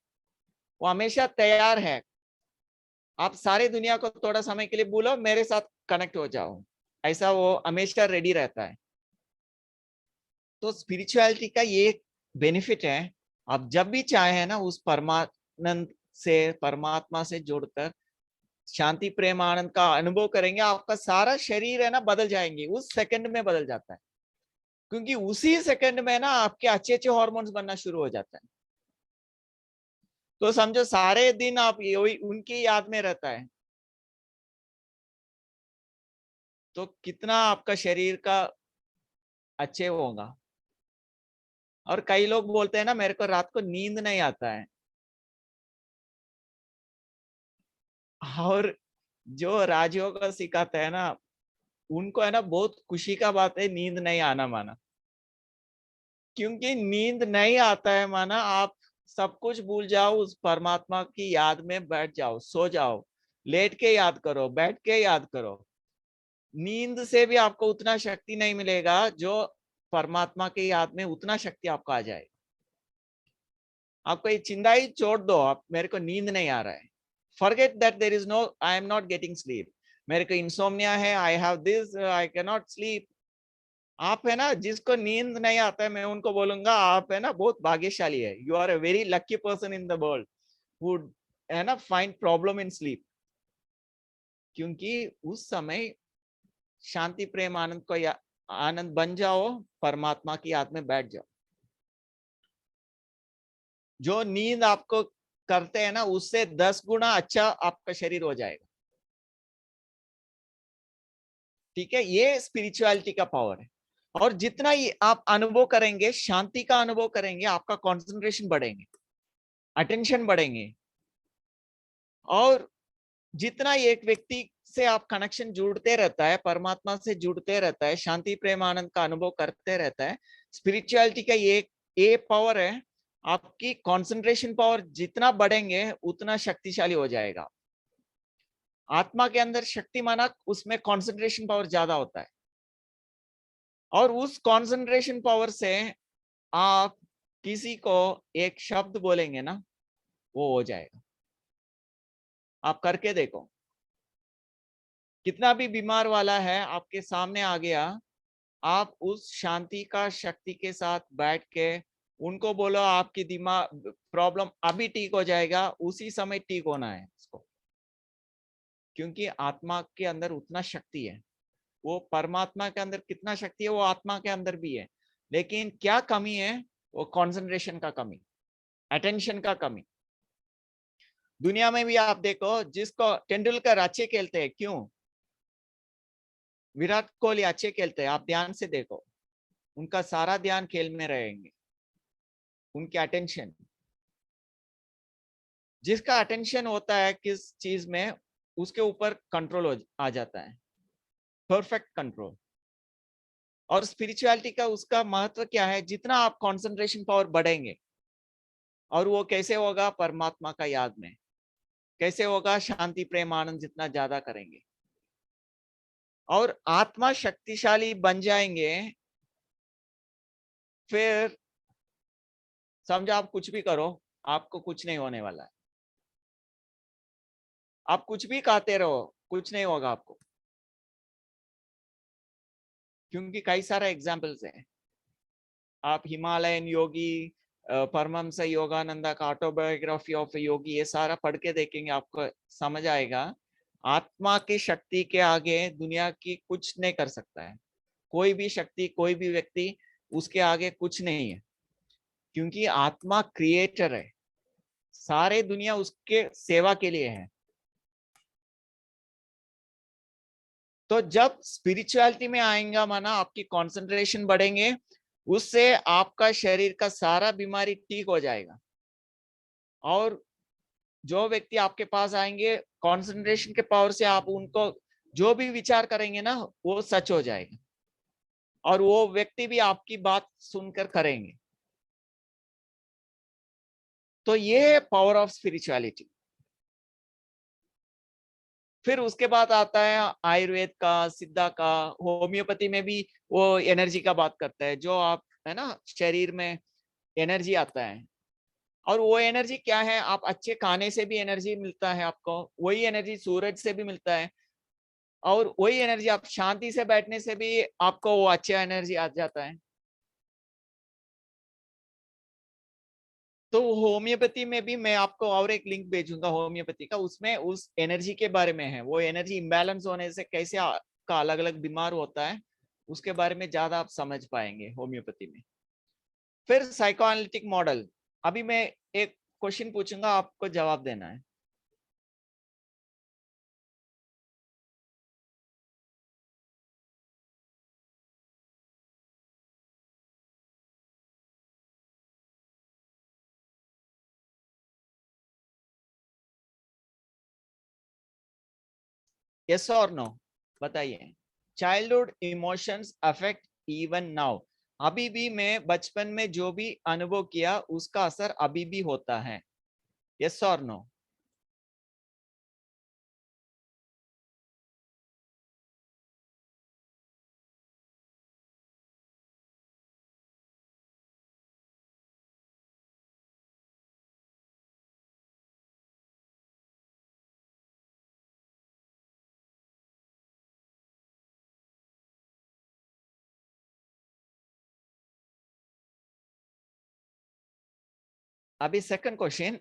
वो हमेशा तैयार है। आप सारे दुनिया को थोड़ा समय के लिए बोलो, मेरे साथ कनेक्ट हो जाओ, ऐसा वो हमेशा रेडी रहता है। तो स्पिरिचुअलिटी का ये बेनिफिट है, आप जब भी चाहे ना उस परमात्मा से जुड़कर शांति प्रेम आनंद का अनुभव करेंगे, आपका सारा शरीर है ना बदल जाएंगे, उस सेकंड में बदल जाता है। क्योंकि उसी सेकंड में ना आपके अच्छे अच्छे हॉर्मोन्स बनना शुरू हो जाता है। तो समझो सारे दिन आप उनकी याद में रहता है, तो कितना आपका शरीर का अच्छे होगा। और कई लोग बोलते हैं ना मेरे को रात को नींद नहीं आता है, और जो राजयोग सिखाते हैं ना उनको है ना बहुत खुशी का बात है नींद नहीं आना माना। क्योंकि नींद नहीं आता है माना आप सब कुछ भूल जाओ, उस परमात्मा की याद में बैठ जाओ, सो जाओ, लेट के याद करो, बैठ के याद करो। नींद से भी आपको उतना शक्ति नहीं मिलेगा जो परमात्मा की याद में उतना शक्ति आपको आ जाए। आपको ये चिंता ही छोड़ दो, आप मेरे को नींद नहीं आ रहा है, forget that there is no I am not getting sleep, मेरे को इंसोम्निया है, I have this, I can not sleep. आप है ना जिसको नींद नहीं आता है, मैं उनको बोलूंगा आप है ना बहुत भाग्यशाली है, you are a very lucky person in the world who है ना फाइंड प्रॉब्लम इन स्लीप। क्योंकि उस समय शांति प्रेम आनंद को आनंद बन जाओ, परमात्मा की याद में बैठ जाओ। जो नींद आपको करते हैं ना उससे 10 गुना अच्छा आपका शरीर हो जाएगा। ठीक है, ये स्पिरिचुअलिटी का पावर है। और जितना ही आप अनुभव करेंगे, शांति का अनुभव करेंगे, आपका कंसंट्रेशन बढ़ेंगे, अटेंशन बढ़ेंगे। और जितना एक व्यक्ति से आप कनेक्शन जुड़ते रहता है, परमात्मा से जुड़ते रहता है, शांति प्रेम आनंद का अनुभव करते रहता है, स्पिरिचुअलिटी का ये पावर है। आपकी कंसंट्रेशन पावर जितना बढ़ेंगे उतना शक्तिशाली हो जाएगा। आत्मा के अंदर शक्ति माना उसमें कंसंट्रेशन पावर ज्यादा होता है, और उस कंसंट्रेशन पावर से आप किसी को एक शब्द बोलेंगे ना, वो हो जाएगा। आप करके देखो, कितना भी बीमार वाला है आपके सामने आ गया, आप उस शांति का शक्ति के साथ बैठ के उनको बोलो आपकी दिमाग प्रॉब्लम अभी ठीक हो जाएगा, उसी समय ठीक होना है उसको। क्योंकि आत्मा के अंदर उतना शक्ति है, वो परमात्मा के अंदर कितना शक्ति है वो आत्मा के अंदर भी है। लेकिन क्या कमी है? वो कंसंट्रेशन का कमी, अटेंशन का कमी। दुनिया में भी आप देखो, जिसको तेंदुलकर अच्छे खेलते हैं, क्यों? विराट कोहली अच्छे खेलते हैं, आप ध्यान से देखो, उनका सारा ध्यान खेल में रहेंगे, उनकी अटेंशन, जिसका अटेंशन होता है किस चीज में, उसके ऊपर कंट्रोल आ जाता है, परफेक्ट कंट्रोल। और स्पिरिचुअलिटी का उसका महत्व क्या है? जितना आप कंसंट्रेशन पावर बढ़ेंगे, और वो कैसे होगा? परमात्मा का याद में। कैसे होगा? शांति प्रेम आनंद जितना ज्यादा करेंगे और आत्मा शक्तिशाली बन जाएंगे, फिर समझो आप कुछ भी करो, आपको कुछ नहीं होने वाला है। आप कुछ भी खाते रहो, कुछ नहीं होगा आपको, क्योंकि कई सारे एग्जाम्पल्स हैं। आप हिमालयन योगी, परमहंस योगानंदा का ऑटोबायोग्राफी ऑफ योगी, ये सारा पढ़ के देखेंगे, आपको समझ आएगा आत्मा की शक्ति के आगे दुनिया की कुछ नहीं कर सकता है। कोई भी शक्ति, कोई भी व्यक्ति उसके आगे कुछ नहीं है, क्योंकि आत्मा क्रिएटर है, सारे दुनिया उसके सेवा के लिए है। तो जब स्पिरिचुअलिटी में आएगा, माना आपकी कंसंट्रेशन बढ़ेंगे, उससे आपका शरीर का सारा बीमारी ठीक हो जाएगा। और जो व्यक्ति आपके पास आएंगे, कंसंट्रेशन के पावर से आप उनको जो भी विचार करेंगे ना, वो सच हो जाएगा, और वो व्यक्ति भी आपकी बात सुनकर करेंगे। तो ये पावर ऑफ स्पिरिचुअलिटी। फिर उसके बाद आता है आयुर्वेद का, सिद्धा का, होम्योपैथी में भी वो एनर्जी का बात करता है, जो आप है ना, शरीर में एनर्जी आता है। और वो एनर्जी क्या है? आप अच्छे खाने से भी एनर्जी मिलता है आपको, वही एनर्जी सूरज से भी मिलता है, और वही एनर्जी आप शांति से बैठने से भी आपको वो अच्छा एनर्जी आ जाता है। तो होम्योपैथी में भी मैं आपको और एक लिंक भेजूंगा होम्योपैथी का, उसमें उस एनर्जी के बारे में है, वो एनर्जी इम्बैलेंस होने से कैसे का अलग अलग बीमार होता है, उसके बारे में ज्यादा आप समझ पाएंगे होम्योपैथी में। फिर साइको एनालिटिक मॉडल। अभी मैं एक क्वेश्चन पूछूंगा, आपको जवाब देना है। यस और नो, बताइए। Childhood emotions affect even now. अभी भी मैं बचपन में जो भी अनुभव किया, उसका असर अभी भी होता है। यस और नो? अभी सेकंड क्वेश्चन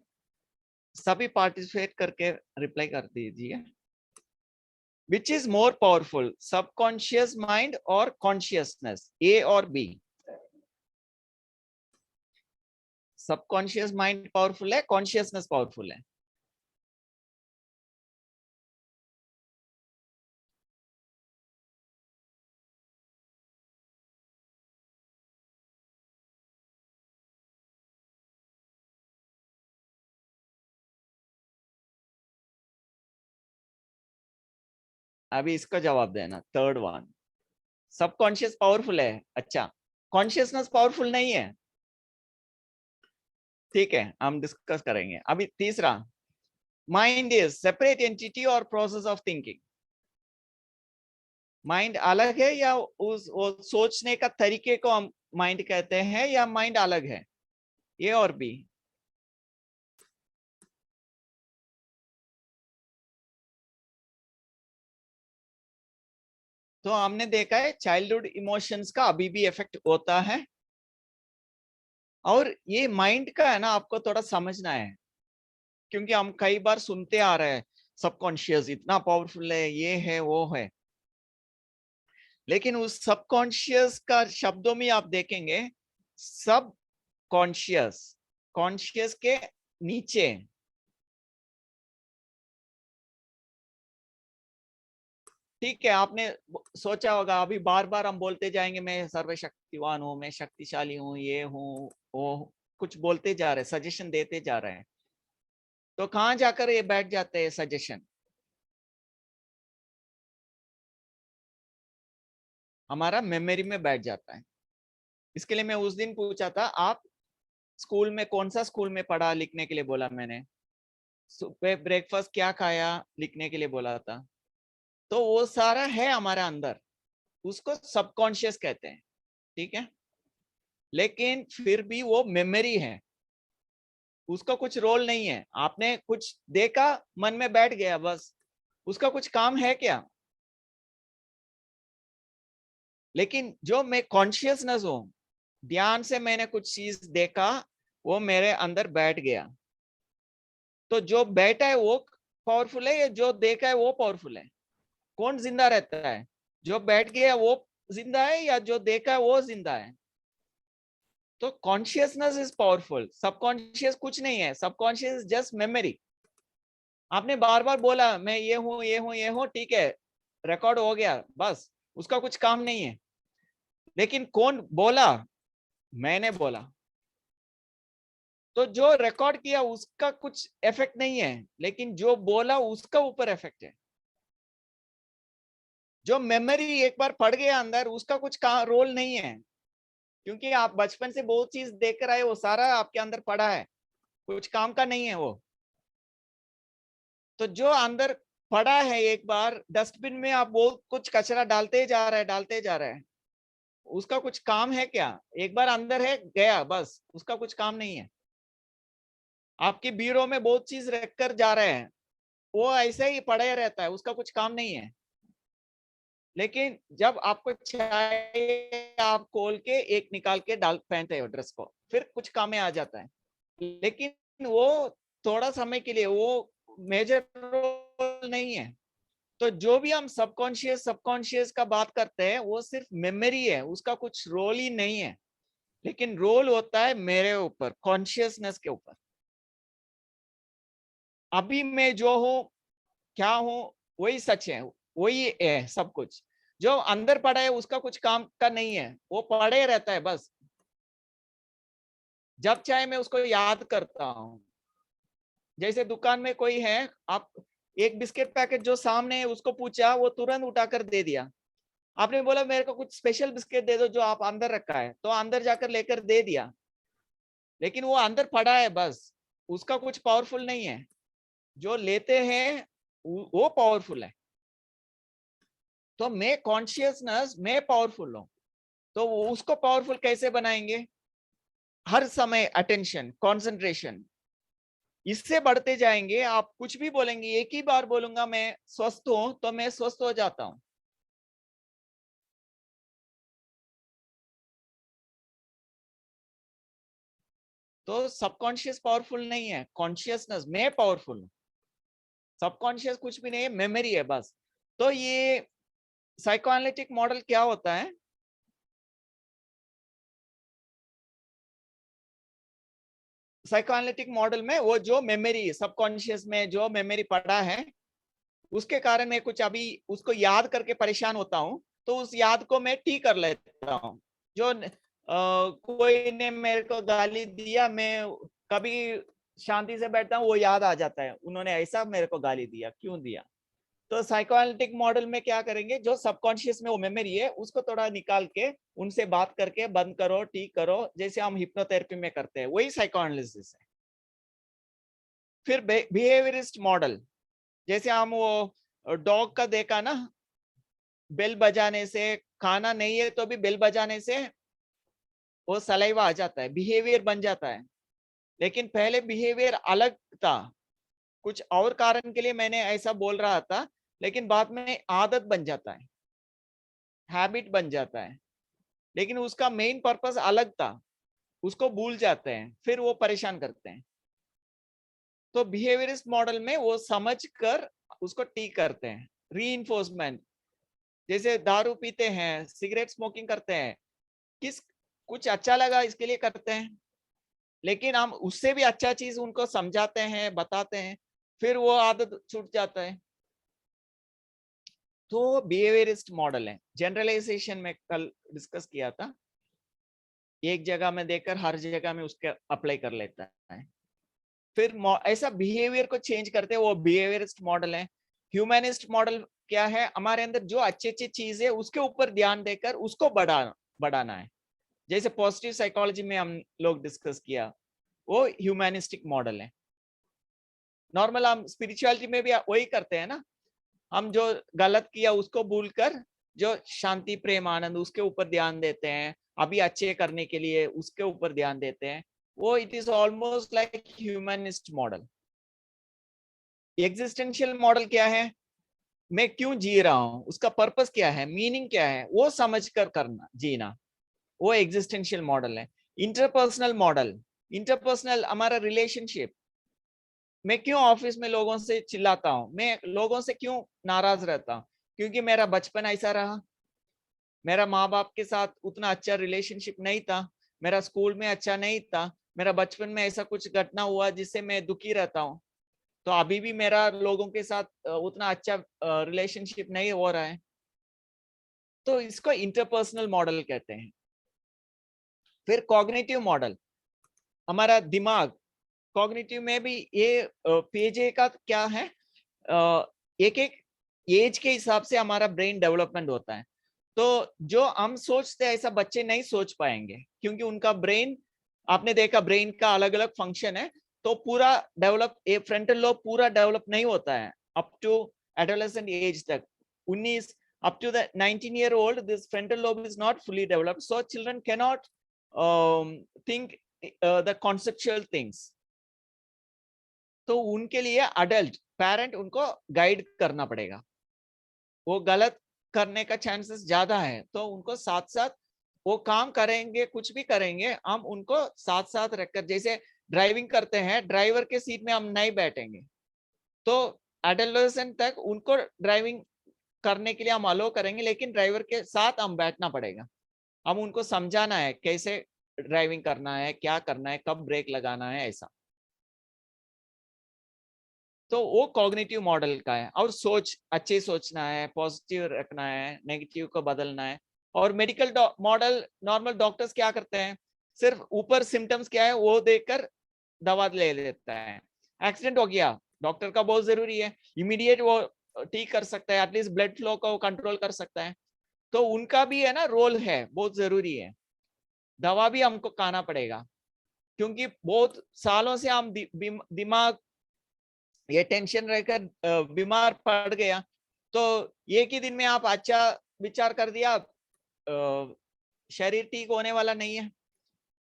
सभी पार्टिसिपेट करके रिप्लाई कर दीजिए। Which is more powerful, subconscious mind और कॉन्शियसनेस, ए और बी? सबकॉन्शियस माइंड पावरफुल है, कॉन्शियसनेस पावरफुल है? अभी इसका जवाब देना, थर्ड वन। सबकॉन्शियस पावरफुल है, अच्छा, कॉन्शियसनेस पावरफुल नहीं है। ठीक है, हम डिस्कस करेंगे। अभी तीसरा, माइंड इज सेपरेट एंटिटी और प्रोसेस ऑफ थिंकिंग। माइंड अलग है, या उस वो सोचने का तरीके को हम माइंड कहते हैं, या माइंड अलग है? ए और बी? तो हमने देखा है चाइल्डहुड इमोशंस का अभी भी इफेक्ट होता है, और ये माइंड का है ना, आपको थोड़ा समझना है, क्योंकि हम कई बार सुनते आ रहे हैं सबकॉन्शियस इतना पावरफुल है, ये है वो है। लेकिन उस सबकॉन्शियस का शब्दों में आप देखेंगे सब कॉन्शियस, कॉन्शियस के नीचे। ठीक है, आपने सोचा होगा अभी बार बार हम बोलते जाएंगे मैं सर्वशक्तिवान हूं, मैं शक्तिशाली हूं, ये हूं वो, कुछ बोलते जा रहे हैं, सजेशन देते जा रहे हैं, तो कहां जाकर ये बैठ जाते हैं सजेशन? हमारा मेमोरी में बैठ जाता है। इसके लिए मैं उस दिन पूछा था, आप स्कूल में कौन सा स्कूल में पढ़ा, लिखने के लिए बोला मैंने, सुबह ब्रेकफास्ट क्या खाया, लिखने के लिए बोला था। तो वो सारा है हमारे अंदर, उसको सबकॉन्शियस कहते हैं। ठीक है, लेकिन फिर भी वो मेमोरी है, उसका कुछ रोल नहीं है। आपने कुछ देखा, मन में बैठ गया, बस उसका कुछ काम है क्या? लेकिन जो मैं कॉन्शियसनेस हूं, ध्यान से मैंने कुछ चीज देखा, वो मेरे अंदर बैठ गया। तो जो बैठा है वो पावरफुल है या जो देखा है वो पावरफुल है? कौन जिंदा रहता है? जो बैठ गया वो जिंदा है या जो देखा है वो जिंदा है? तो कॉन्शियसनेस इज पावरफुल, सबकॉन्शियस कुछ नहीं है, सबकॉन्शियस जस्ट मेमोरी। आपने बार बार बोला मैं ये हूं ये हूं ये हूं, ठीक है, रिकॉर्ड हो गया, बस उसका कुछ काम नहीं है। लेकिन कौन बोला? मैंने बोला। तो जो रिकॉर्ड किया उसका कुछ इफेक्ट नहीं है, लेकिन जो बोला उसका ऊपर इफेक्ट है। जो मेमोरी एक बार पड़ गया अंदर, उसका कुछ रोल नहीं है, क्योंकि आप बचपन से बहुत चीज देख कर आए, वो सारा आपके अंदर पड़ा है, कुछ काम का नहीं है वो। तो जो अंदर पड़ा है, एक बार डस्टबिन में आप वो कुछ कचरा डालते जा रहे हैं, डालते जा रहे हैं, उसका कुछ काम है क्या? एक बार अंदर है, गया, बस उसका कुछ काम नहीं है। आपकी बीरो में बहुत चीज रख कर जा रहे हैं, वो ऐसे ही पड़ा रहता है, उसका कुछ काम नहीं है। लेकिन जब आपको चाहिए, आप खोल के एक निकाल के डाल पहनते हो ड्रेस को, फिर कुछ काम में आ जाता है। लेकिन वो थोड़ा समय के लिए, वो मेजर रोल नहीं है। तो जो भी हम सबकॉन्शियस सबकॉन्शियस का बात करते हैं, वो सिर्फ मेमोरी है, उसका कुछ रोल ही नहीं है। लेकिन रोल होता है मेरे ऊपर, कॉन्शियसनेस के ऊपर। अभी मैं जो हूं, क्या हूं, वही सच है, वही है सब कुछ। जो अंदर पड़ा है उसका कुछ काम का नहीं है, वो पड़े रहता है बस। जब चाहे मैं उसको याद करता हूँ। जैसे दुकान में कोई है, आप एक बिस्किट पैकेट जो सामने है उसको पूछा, वो तुरंत उठाकर दे दिया। आपने बोला मेरे को कुछ स्पेशल बिस्किट दे दो जो आप अंदर रखा है, तो अंदर जाकर लेकर दे दिया। लेकिन वो अंदर पड़ा है बस, उसका कुछ पावरफुल नहीं है। जो लेते हैं वो पावरफुल है। तो मैं कॉन्शियसनेस, मैं पावरफुल हूं। तो उसको पावरफुल कैसे बनाएंगे? हर समय अटेंशन, कंसंट्रेशन, इससे बढ़ते जाएंगे। आप कुछ भी बोलेंगे, एक ही बार बोलूंगा मैं स्वस्थ हूं, तो मैं स्वस्थ हो जाता हूं। तो सबकॉन्शियस पावरफुल नहीं है, कॉन्शियसनेस, मैं पावरफुल हूं। सबकॉन्शियस कुछ भी नहीं है, मेमोरी है बस। तो ये साइकोएनालिटिक मॉडल क्या होता है? साइकोएनालिटिक मॉडल में वो जो मेमोरी, सबकॉन्शियस में जो मेमोरी पड़ा है, उसके कारण मैं कुछ अभी उसको याद करके परेशान होता हूं, तो उस याद को मैं ठीक कर लेता हूं। जो कोई ने मेरे को गाली दिया, मैं कभी शांति से बैठता हूँ, वो याद आ जाता है, उन्होंने ऐसा मेरे को गाली दिया, क्यों दिया। तो साइकोएनालिटिक मॉडल में क्या करेंगे, जो सबकॉन्शियस में वो मेमोरी है उसको थोड़ा निकाल के उनसे बात करके बंद करो, ठीक करो, जैसे हम हिप्नोथेरेपी में करते हैं, वही साइकोएनालिसिस है। फिर बिहेवियरिस्ट मॉडल, जैसे हम वो डॉग का देखा ना, बेल बजाने से, खाना नहीं है तो भी बेल बजाने से वो सलाइवा आ जाता है, बिहेवियर बन जाता है। लेकिन पहले बिहेवियर अलग था, कुछ और कारण के लिए मैंने ऐसा बोल रहा था, लेकिन बाद में आदत बन जाता है, हैबिट बन जाता है। लेकिन उसका मेन पर्पस अलग था, उसको भूल जाते हैं, फिर वो परेशान करते हैं। तो बिहेवियरिस्ट मॉडल में वो समझ कर उसको ठीक करते हैं, रीइंफोर्समेंट। जैसे दारू पीते हैं, सिगरेट स्मोकिंग करते हैं, कुछ अच्छा लगा इसके लिए करते हैं, लेकिन हम उससे भी अच्छा चीज उनको समझाते हैं, बताते हैं, फिर वो आदत छूट जाता है। तो बिहेवियरिस्ट मॉडल है, जनरलाइजेशन में कल डिस्कस किया था, एक जगह में देकर हर जगह में उसके अप्लाई कर लेता है, फिर ऐसा बिहेवियर को चेंज करते हैं, वो बिहेवियरिस्ट मॉडल है। ह्यूमनिस्ट मॉडल क्या है, हमारे अंदर जो अच्छी अच्छी चीज है उसके ऊपर ध्यान देकर उसको बढ़ाना है। जैसे पॉजिटिव साइकोलॉजी में हम लोग डिस्कस किया, वो ह्यूमनिस्टिक मॉडल है। नॉर्मल हम स्पिरिचुअलिटी में भी वही करते हैं ना, हम जो गलत किया उसको भूलकर जो शांति प्रेम आनंद उसके ऊपर ध्यान देते हैं, अभी अच्छे करने के लिए उसके ऊपर ध्यान देते हैं, वो it is almost like humanist model. Existential model क्या है, मैं क्यों जी रहा हूं, उसका पर्पस क्या है, मीनिंग क्या है, वो समझकर करना, जीना, वो एग्जिस्टेंशियल मॉडल है। इंटरपर्सनल मॉडल, इंटरपर्सनल हमारा रिलेशनशिप, मैं क्यों ऑफिस में लोगों से चिल्लाता हूं, मैं लोगों से क्यों नाराज रहता हूं, क्योंकि मेरा बचपन ऐसा रहा, मेरा माँ बाप के साथ उतना अच्छा रिलेशनशिप नहीं था, मेरा स्कूल में अच्छा नहीं था, मेरा बचपन में ऐसा कुछ घटना हुआ जिससे मैं दुखी रहता हूँ, तो अभी भी मेरा लोगों के साथ उतना अच्छा रिलेशनशिप नहीं हो रहा है, तो इसको इंटरपर्सनल मॉडल कहते हैं। फिर कॉग्निटिव मॉडल, हमारा दिमाग, कॉग्निटिव में भी ये पेज का क्या है, एक एक एज के हिसाब से हमारा ब्रेन डेवलपमेंट होता है, तो जो हम सोचते हैं ऐसा बच्चे नहीं सोच पाएंगे, क्योंकि उनका ब्रेन, आपने देखा ब्रेन का अलग अलग फंक्शन है, तो पूरा डेवलप, फ्रंटल लोब पूरा डेवलप नहीं होता है अप टू एडोलेसेंट एज तक, 19 up to the 19-year-old this frontal lobe is not fully developed, so children cannot think the conceptual things, तो उनके लिए अडल्ट पेरेंट उनको गाइड करना पड़ेगा, वो गलत करने का चांसेस ज्यादा है, तो उनको साथ साथ वो काम करेंगे, कुछ भी करेंगे, हम उनको साथ साथ रखकर, जैसे ड्राइविंग करते हैं, ड्राइवर के सीट में हम नहीं बैठेंगे, तो एडोलेसेंट तक उनको ड्राइविंग करने के लिए हम अलो करेंगे, लेकिन ड्राइवर के साथ हम बैठना पड़ेगा, हम उनको समझाना है कैसे ड्राइविंग करना है, क्या करना है, कब ब्रेक लगाना है, ऐसा, तो वो कॉग्निटिव मॉडल का है। और सोच, अच्छे सोचना है, पॉजिटिव रखना है, नेगेटिव को बदलना है। और मेडिकल मॉडल, नॉर्मल डॉक्टर्स क्या करते हैं, सिर्फ ऊपर सिम्टम्स क्या है वो देखकर दवा ले लेता है। एक्सीडेंट हो गया, डॉक्टर का बहुत जरूरी है, इमीडिएट वो ठीक कर सकता है, एटलीस्ट ब्लड फ्लो को कंट्रोल कर सकता है, तो उनका भी है ना रोल है, बहुत जरूरी है। दवा भी हमको खाना पड़ेगा, क्योंकि बहुत सालों से हम दिमाग ये टेंशन रहकर बीमार पड़ गया, तो एक ही दिन में आप अच्छा विचार कर दिया, शरीर ठीक होने वाला नहीं है,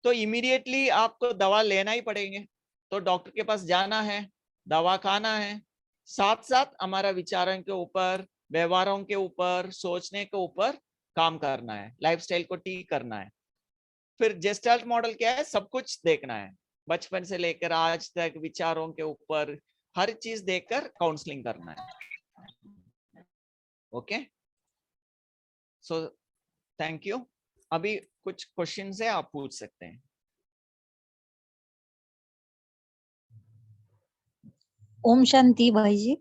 तो इमीडिएटली आपको दवा लेना ही पड़ेंगे, तो डॉक्टर के पास जाना है, दवा खाना है, साथ साथ हमारा विचारों के ऊपर, व्यवहारों के ऊपर, सोचने के ऊपर काम करना है, लाइफस्टाइल को ठीक करना है। फिर जेस्टाल्ट मॉडल क्या है, सब कुछ देखना है, बचपन से लेकर आज तक विचारों के ऊपर हर चीज देखकर काउंसलिंग करना है। Okay, so thank you. अभी कुछ क्वेश्चन है, आप पूछ सकते हैं। ओम शांति भाई जी।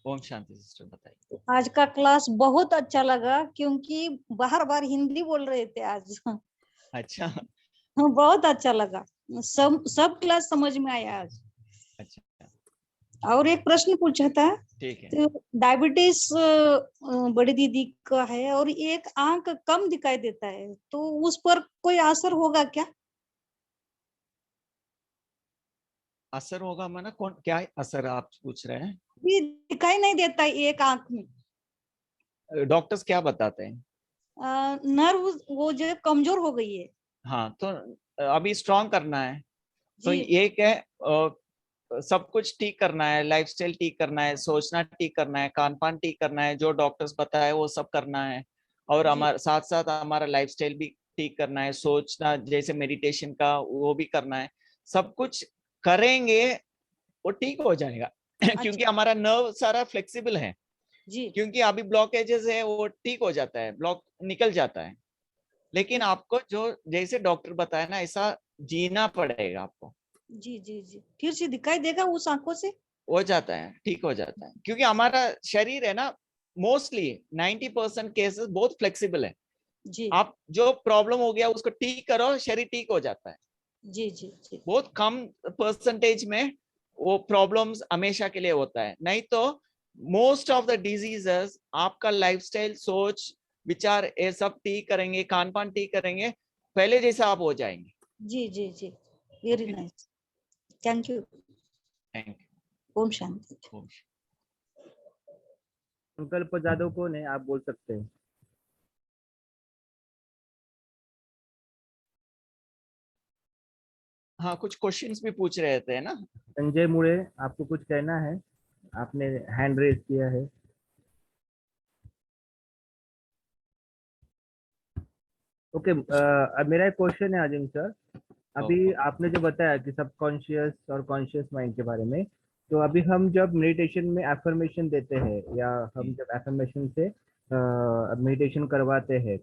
ओम शांति सिस्टर, बताइए। आज का क्लास बहुत अच्छा लगा, क्योंकि बार बार हिंदी बोल रहे थे आज। अच्छा बहुत अच्छा लगा, सब क्लास समझ में आया आज। अच्छा, और एक प्रश्न पूछा था, ठीक है। तो डायबिटीज बड़ी दीदी का है और एक आंख कम दिखाई देता है, तो उस पर कोई असर होगा क्या? असर होगा माना कौन, क्या असर आप पूछ रहे हैं? भी दिखाई नहीं देता एक आंख में, डॉक्टर्स क्या बताते हैं? नर्व वो जो कमजोर हो गई है। हाँ, तो अभी स्ट्रॉन्ग करना है, तो जी एक है सब कुछ ठीक करना है, लाइफस्टाइल ठीक करना है, सोचना ठीक करना है, खान पान ठीक करना है, जो डॉक्टर्स बताए वो सब करना है, और जी हमारे साथ साथ हमारा लाइफस्टाइल भी ठीक करना है, सोचना जैसे मेडिटेशन का वो भी करना है, सब कुछ करेंगे वो ठीक हो जाएगा। क्योंकि अच्छा हमारा नर्व सारा फ्लेक्सिबल है, जी क्योंकि अभी ब्लॉकेजेस है वो ठीक हो जाता है, ब्लॉक निकल जाता है। लेकिन आपको जो जैसे डॉक्टर बताया ना, ऐसा जीना पड़ेगा आपको। जी जी जी, फिर से दिखाई देगा उस आंखों से? हो जाता है, ठीक हो जाता है, क्योंकि हमारा शरीर है ना, मोस्टली 90% केसेस बहुत फ्लेक्सिबल है। जी आप जो प्रॉब्लम हो गया उसको ठीक करो, शरीर ठीक हो जाता है। जी जी जी बहुत कम परसेंटेज में वो प्रॉब्लम्स हमेशा के लिए होता है, नहीं तो मोस्ट ऑफ द डिजीजेस आपका लाइफस्टाइल, सोच विचार ये सब ठीक करेंगे, खान पान ठीक करेंगे, पहले जैसा आप हो जाएंगे। जी जी जी, very okay, nice, thank you. Thank Om Shanti. You. Sankalp Jadhav कौन है, आप बोल सकते हैं। हाँ, कुछ क्वेश्चंस भी पूछ रहे थे ना। संजय मुड़े, आपको कुछ कहना है, आपने हैंड रेज किया है। ओके, मेरा एक क्वेश्चन है अजिम सर। अभी ओके, आपने जो बताया कि सबकॉन्शियस और कॉन्शियस माइंड के बारे में, तो अभी हम जब मेडिटेशन में एफर्मेशन देते हैं या हम जब एफर्मेशन से मेडिटेशन करवाते हैं,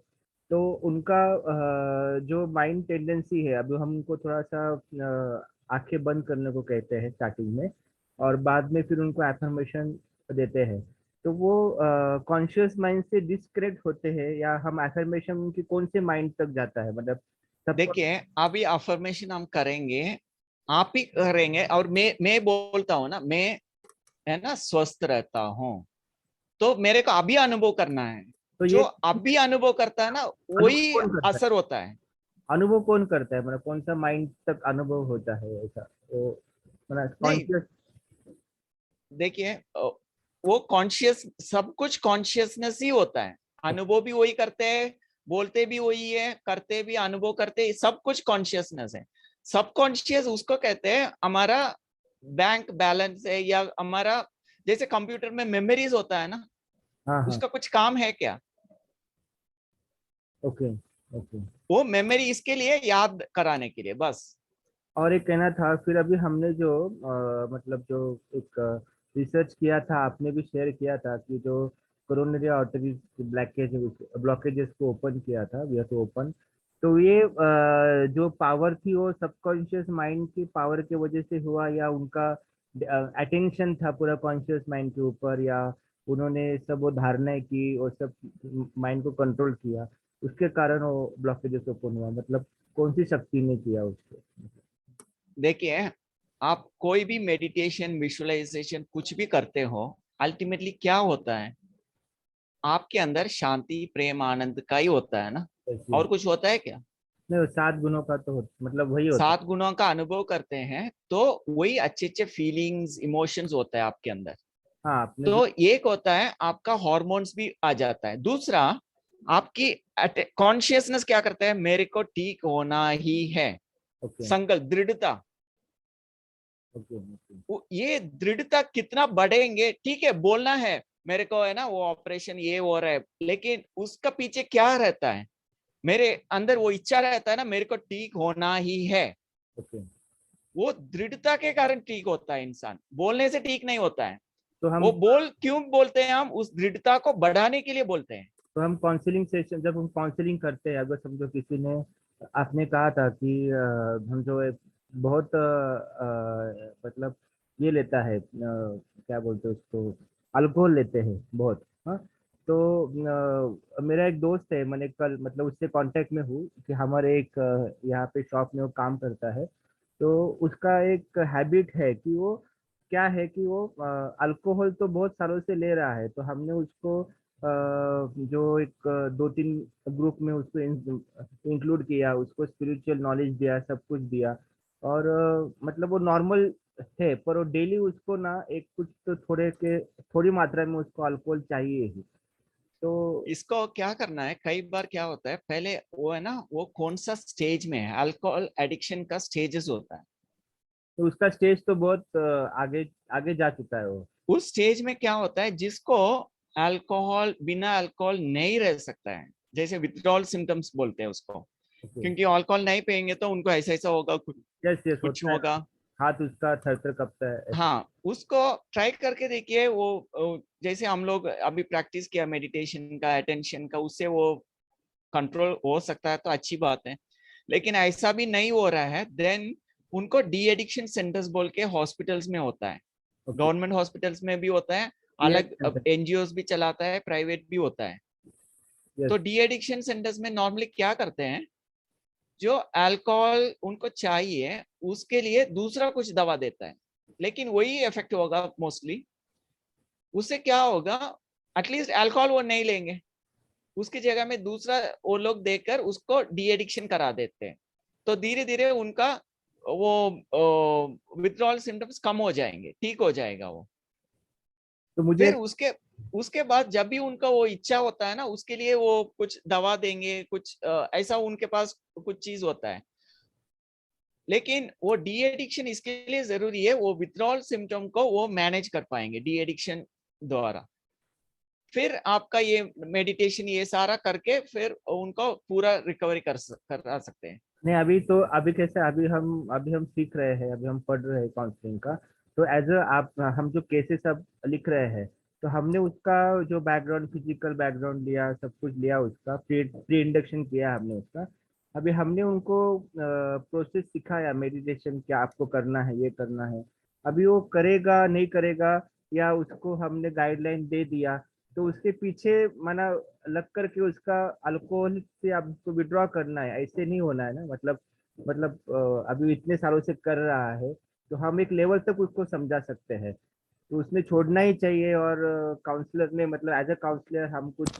तो उनका जो माइंड टेंडेंसी है, अभी हम उनको थोड़ा सा आंखें बंद करने को कहते हैं स्टार्टिंग में, और बाद में फिर उनको एफर्मेशन देते हैं। तो वो कॉन्शियस माइंड से डिस्कनेक्ट होते हैं, या हम एफर्मेशन की कौन से माइंड तक जाता है, मतलब सबको। देखिए अभी अफर्मेशन हम करेंगे, आप ही करेंगे, और मैं बोलता हूँ ना, मैं है ना स्वस्थ रहता हूँ, तो मेरे को अभी अनुभव करना है। तो जो ये अभी अनुभव करता है ना, अनुभव वही कौन करता है, असर होता है। अनुभव कौन करता है, मतलब कौन सा माइंड तक अनुभव होता है ऐसा, तो मतलब नहीं, कॉन्शियस। देखिए वो कॉन्शियस, सब कुछ कॉन्शियसनेस ही होता है। अनुभव भी वही करते हैं, बोलते भी वही है, करते भी अनुभव करते, सब कुछ कॉन्शियसनेस है। सब कॉन्शियस उसको कहते हैं हमारा बैंक बैलेंस है, या हमारा जैसे कंप्यूटर में मेमोरीज होता है ना, हाँ हाँ, उसका कुछ काम है क्या? Okay okay. वो मेमोरी इसके लिए याद कराने के लिए बस। और एक कहना था, फिर अभी हमने जो मतलब जो एक रिसर्च किया था, आपने भी शेयर किया था कि जो कोरोनरी आर्टरीज ब्लॉकेजेस को ओपन किया था, वी हैव टू ओपन। तो ये जो पावर थी वो सबकॉन्शियस माइंड की पावर की वजह से हुआ, या उनका अटेंशन था पूरा कॉन्शियस माइंड के ऊपर, या उन्होंने सब वो धारणाएं की और सब माइंड को कंट्रोल किया, उसके कारण वो ब्लॉकेजेस ओपन हुआ, मतलब कौन सी शक्ति ने किया उसको। देखिए आप कोई भी मेडिटेशन, विजुअलाइजेशन कुछ भी करते हो, अल्टीमेटली क्या होता है, आपके अंदर शांति, प्रेम, आनंद का ही होता है ना, ऐसी और कुछ होता है क्या? नहीं, वो 7 गुणों का तो मतलब वही होता 7 गुणों का अनुभव करते हैं, तो वही अच्छे अच्छे फीलिंग्स, इमोशंस होता है आपके अंदर। है। हाँ, आपने तो एक होता है आपका हॉर्मोन्स भी आ जाता है। दूसरा, आपकी कॉन्शियसनेस क्या करता है, मेरे को ठीक होना ही है, ओके संकल्प, दृढ़ता। Okay okay. ये दृढ़ता कितना बढ़ेंगे, ठीक है बोलना है मेरे को है ना, वो ऑपरेशन ये हो रहा है, लेकिन उसका पीछे क्या रहता है, मेरे अंदर वो इच्छा रहता है ना, मेरे को ठीक होना ही है। ओके, वो दृढ़ता के कारण ठीक होता है इंसान, बोलने से ठीक नहीं होता है। तो हम वो बोल क्यों बोलते हैं, हम उस दृढ़ता को बढ़ाने के लिए बोलते हैं। काउंसलिंग सेशन, जब हम काउंसलिंग करते हैं, अगर समझो किसी ने, आपने कहा था कि हम जो है बहुत मतलब ये लेता है, क्या बोलते हैं उसको, अल्कोहल लेते हैं बहुत, हाँ। तो मेरा एक दोस्त है, मैंने कल मतलब उससे कांटेक्ट में हूँ कि हमारे एक यहाँ पे शॉप में वो काम करता है। तो उसका एक हैबिट है कि वो क्या है कि वो अल्कोहल तो बहुत सालों से ले रहा है, तो हमने उसको जो एक 2-3 ग्रुप में उसको इंक्लूड किया, उसको स्पिरिचुअल नॉलेज दिया, सब कुछ दिया। और मतलब वो नॉर्मल है, पर वो डेली उसको ना एक कुछ तो थोड़ी मात्रा में उसको अल्कोहल चाहिए ही। तो इसको क्या करना है, कई बार क्या होता है, पहले वो है ना, वो कौन सा स्टेज में है, अल्कोहल एडिक्शन का स्टेजेस होता है। उसका स्टेज तो बहुत आगे आगे जा चुका है वो। उस स्टेज में क्या होता है, जिसको अल्कोहल, बिना अल्कोहल नहीं रह सकता है, जैसे विथड्रॉल सिम्टम्स बोलते हैं उसको, ओके, क्योंकि अल्कोहल नहीं पियेंगे तो उनको ऐसा ऐसा होगा, कुछ यस यस, कुछ होता है ना। होगा। हाथ उसका थर कपता है। हाँ, उसको ट्राई करके देखिए। वो जैसे हम लोग अभी प्रैक्टिस किया मेडिटेशन का, अटेंशन का, उससे वो कंट्रोल हो सकता है तो अच्छी बात है। लेकिन ऐसा भी नहीं हो रहा है, देन उनको डी एडिक्शन सेंटर्स बोल के हॉस्पिटल्स में होता है, ओके। गवर्नमेंट हॉस्पिटल्स में भी होता है, अलग एनजीओ भी चलाता है, प्राइवेट भी होता है। तो डी एडिक्शन सेंटर्स में नॉर्मली क्या करते हैं, जो अल्कोहल उनको चाहिए उसके लिए दूसरा कुछ दवा देता है, लेकिन वही इफेक्ट होगा मोस्टली। उससे क्या होगा, एटलीस्ट अल्कोहल वो नहीं लेंगे, उसकी जगह में दूसरा वो लोग देकर उसको डी एडिक्शन करा देते हैं। तो धीरे धीरे उनका वो विथड्रॉल सिम्टम्स कम हो जाएंगे, ठीक हो जाएगा वो। तो मुझे फिर उसके बाद जब भी उनका वो इच्छा होता है ना, उसके लिए वो कुछ दवा देंगे, कुछ ऐसा उनके पास कुछ चीज होता है। लेकिन वो डी एडिक्शन इसके लिए जरूरी है, वो विथड्रॉल सिम्टम को वो मैनेज कर पाएंगे डी एडिक्शन द्वारा। फिर आपका ये मेडिटेशन ये सारा करके फिर उनको पूरा रिकवरी करा सकते हैं। नहीं, अभी कैसे, अभी हम सीख रहे हैं, अभी हम पढ़ रहे हैं काउंसलिंग का। तो एज अ आप हम जो केसेस अब लिख रहे हैं, तो हमने उसका जो बैकग्राउंड, फिजिकल बैकग्राउंड लिया, सब कुछ लिया, उसका प्री इंडक्शन किया हमने उसका। अभी हमने उनको प्रोसेस सिखाया, मेडिटेशन क्या आपको करना है, ये करना है। अभी वो करेगा नहीं करेगा, या उसको हमने गाइडलाइन दे दिया, तो उसके पीछे माना लग करके उसका अल्कोहल से आपको विड्रॉ करना है, ऐसे नहीं होना है ना। मतलब अभी इतने सालों से कर रहा है, तो हम एक लेवल तक उसको समझा सकते हैं, तो उसने छोड़ना ही चाहिए। और काउंसलर ने, मतलब एज अ काउंसलर, हम कुछ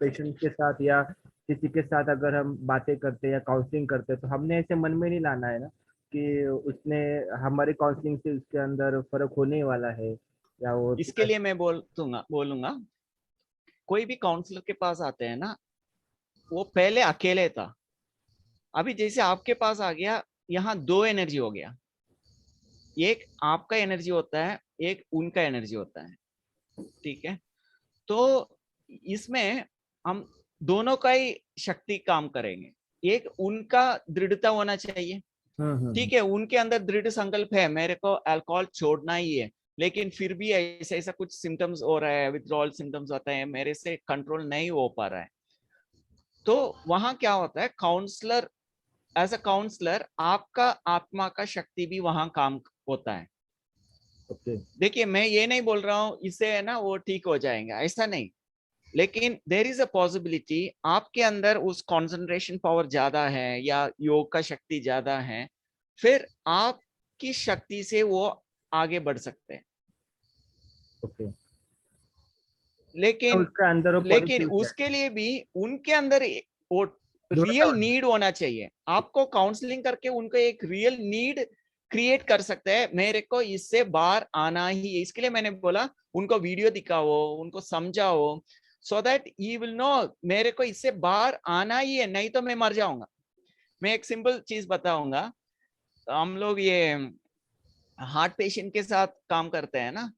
पेशेंट के साथ या किसी के साथ अगर हम बातें करते हैं या काउंसलिंग करते हैं, तो हमने ऐसे मन में नहीं लाना है ना कि उसने हमारे काउंसलिंग से उसके अंदर फर्क होने वाला है, या वो इसके लिए मैं बोलूंगा, कोई भी काउंसलर के पास आते हैं ना, वो पहले अकेले था, अभी जैसे आपके पास आ गया, यहाँ दो एनर्जी हो गया, एक आपका एनर्जी होता है, एक उनका एनर्जी होता है, ठीक है। तो इसमें हम दोनों का ही शक्ति काम करेंगे। एक उनका दृढ़ता होना चाहिए, ठीक है, उनके अंदर दृढ़ संकल्प है मेरे को अल्कोहल छोड़ना ही है, लेकिन फिर भी ऐसा ऐसा कुछ सिम्टम्स हो रहा है, विथड्रॉल सिम्टम्स होता है, मेरे से कंट्रोल नहीं हो पा रहा है। तो वहां क्या होता है, काउंसलर, एज अ काउंसलर आपका आत्मा का शक्ति भी वहां काम होता है। ओके। देखिए, मैं ये नहीं बोल रहा हूँ इससे है ना वो ठीक हो जाएगा, ऐसा नहीं, लेकिन देर इज अ पॉसिबिलिटी आपके अंदर उस कंसंट्रेशन पावर ज्यादा है या योग का शक्ति ज्यादा है, फिर आपकी शक्ति से वो आगे बढ़ सकते हैं। ओके। लेकिन उसका अंदर वो लेकिन पॉजिटिव है। उसके लिए भी उनके अंदर वो दोनों रियल नीड होना चाहिए। आपको काउंसलिंग करके उनको एक रियल नीड क्रिएट कर सकते हैं, मेरे को इससे बाहर आना ही है। इसके लिए मैंने बोला उनको वीडियो दिखाओ, उनको समझाओ, so that he will know मेरे को इससे बाहर आना ही है, नहीं तो मैं मर जाऊंगा। मैं एक सिंपल चीज बताऊंगा, हम लोग ये हार्ट पेशेंट के साथ काम करते हैं ना,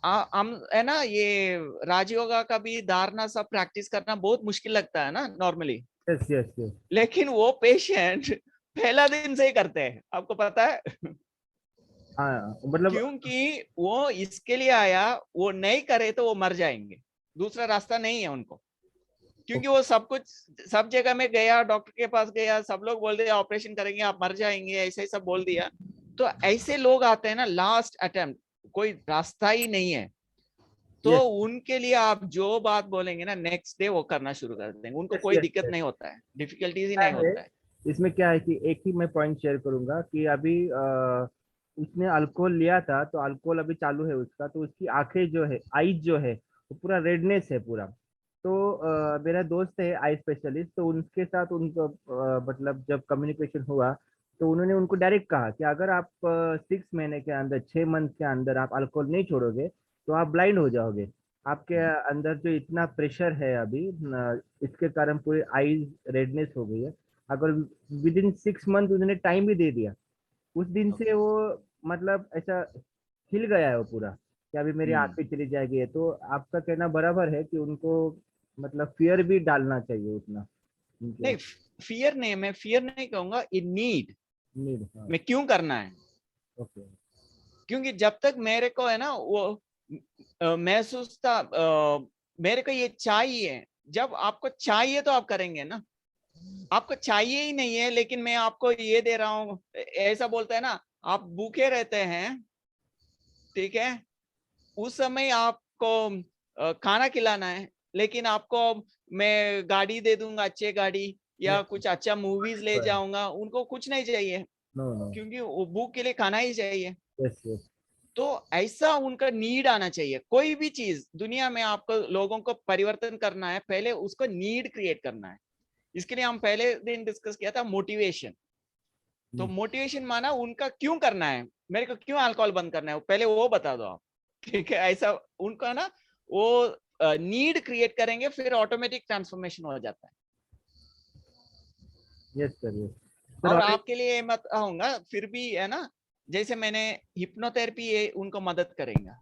हम है ना, ये राजयोगा का भी धारणा सब प्रैक्टिस करना बहुत मुश्किल लगता है ना नॉर्मली, यस यस यस। लेकिन वो पेशेंट पहला दिन से ही करते हैं, आपको पता है। हाँ मतलब क्योंकि वो इसके लिए आया, वो नहीं करे तो वो मर जाएंगे, दूसरा रास्ता नहीं है उनको। क्योंकि वो सब कुछ, सब जगह में गया, डॉक्टर के पास गया, सब लोग बोल दिया ऑपरेशन करेंगे आप मर जाएंगे, ऐसे ही सब बोल दिया। तो ऐसे लोग आते हैं ना, लास्ट अटेम्प्ट, कोई रास्ता ही नहीं है, तो यस उनके लिए आप जो बात बोलेंगे ना, नेक्स्ट डे वो करना शुरू कर देंगे, उनको यस कोई यस। दिक्कत नहीं होता है, डिफिकल्टीज ही क्या नहीं है होता है। इसमें, क्या है कि एक ही मैं पॉइंट शेयर करूंगा कि अभी उसने अल्कोहल लिया था, तो अल्कोहल अभी चालू है उसका, तो उसकी आंखें जो है, आईज जो है, वो पूरा रेडनेस है पूरा। तो मेरा दोस्त है आई स्पेशलिस्ट, तो उनके साथ उनको मतलब जब कम्युनिकेशन हुआ, तो उन्होंने उनको डायरेक्ट कहा कि अगर आप 6 महीने के अंदर, 6 मंथ के अंदर आप अल्कोहल नहीं छोड़ोगे, तो आप ब्लाइंड हो जाओगे। आपके अंदर जो इतना प्रेशर है अभी, इसके कारण पूरी आईज रेडनेस हो गई है। अगर विद इन 6 मंथ उन्होंने टाइम भी दे दिया, उस दिन से वो मतलब ऐसा हिल गया है वो पूरा, कि अभी मेरी हम्म। आंखें चली जाएगी। तो आपका कहना बराबर है कि उनको मतलब फियर भी डालना चाहिए उतना उनके नहीं, फियर नहीं, मैं फियर नहीं कहूंगा, ये नीड, नीड, हाँ, मैं क्यों करना है, ओके, क्योंकि जब तक मेरे को है ना वो महसूस था मेरे को ये चाहिए, जब आपको चाहिए तो आप करेंगे ना, आपको चाहिए ही नहीं है लेकिन मैं आपको ये दे रहा हूँ, ऐसा बोलता है ना, आप भूखे रहते हैं, ठीक है, उस समय आपको खाना खिलाना है, लेकिन आपको मैं गाड़ी दे दूंगा, अच्छी गाड़ी या यस, कुछ अच्छा मूवीज ले जाऊंगा, उनको कुछ नहीं चाहिए, नो नो, क्योंकि वो भूख के लिए खाना ही चाहिए। यस यस, तो ऐसा उनका नीड आना चाहिए, कोई भी चीज दुनिया में आपको लोगों को परिवर्तन करना है, पहले उसको नीड क्रिएट करना है। इसके लिए हम पहले दिन डिस्कस किया था मोटिवेशन। तो मोटिवेशन माना उनका क्यों करना है, मेरे को क्यों अल्कोहल बंद करना है, पहले वो बता दो आप, ठीक है, ऐसा उनका ना वो नीड क्रिएट करेंगे, फिर ऑटोमेटिक ट्रांसफॉर्मेशन हो जाता है। यस सर, यस सर, और और आपके लिए मत कहूंगा फिर भी है ना, जैसे मैंने हिप्नोथेरेपी ये उनको मदद करेगा,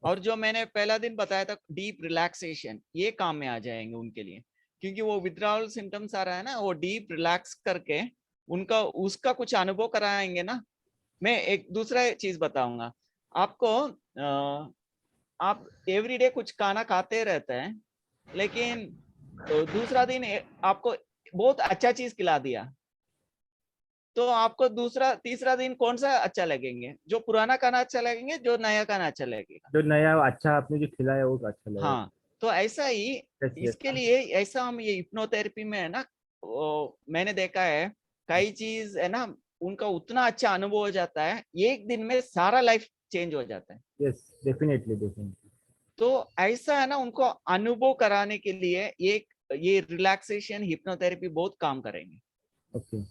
और जो मैंने पहला दिन बताया था डीप रिलैक्सेशन, ये काम में आ जाएंगे उनके लिए, क्योंकि वो विथड्रॉल सिम्टम्स आ रहा है ना, वो डीप रिलैक्स करके उनका उसका कुछ अनुभव कराएंगे ना। मैं एक दूसरा चीज बताऊंगा आपको, आप एवरीडे कुछ खाना खाते रहते हैं, लेकिन दूसरा दिन आपको बहुत अच्छा चीज खिला दिया, तो आपको दूसरा तीसरा दिन कौन सा अच्छा लगेंगे, जो पुराना खाना अच्छा लगेंगे, जो नया खाना अच्छा लगेगा। जो नया अच्छा आपने जो खिलाया वो अच्छा लगेगा। हाँ, तो ऐसा ही यस यस, इसके लिए ऐसा हम ये हिप्नोथेरेपी में है ना, मैंने देखा है कई चीज है ना, उनका उतना अच्छा अनुभव हो जाता है, एक दिन में सारा लाइफ चेंज हो जाता है। यस, डेफिनेटली डेफिनेटली, तो ऐसा है ना, उनको अनुभव कराने के लिए एक ये रिलैक्सेशन हिप्नोथेरेपी बहुत काम करेंगे। ओके,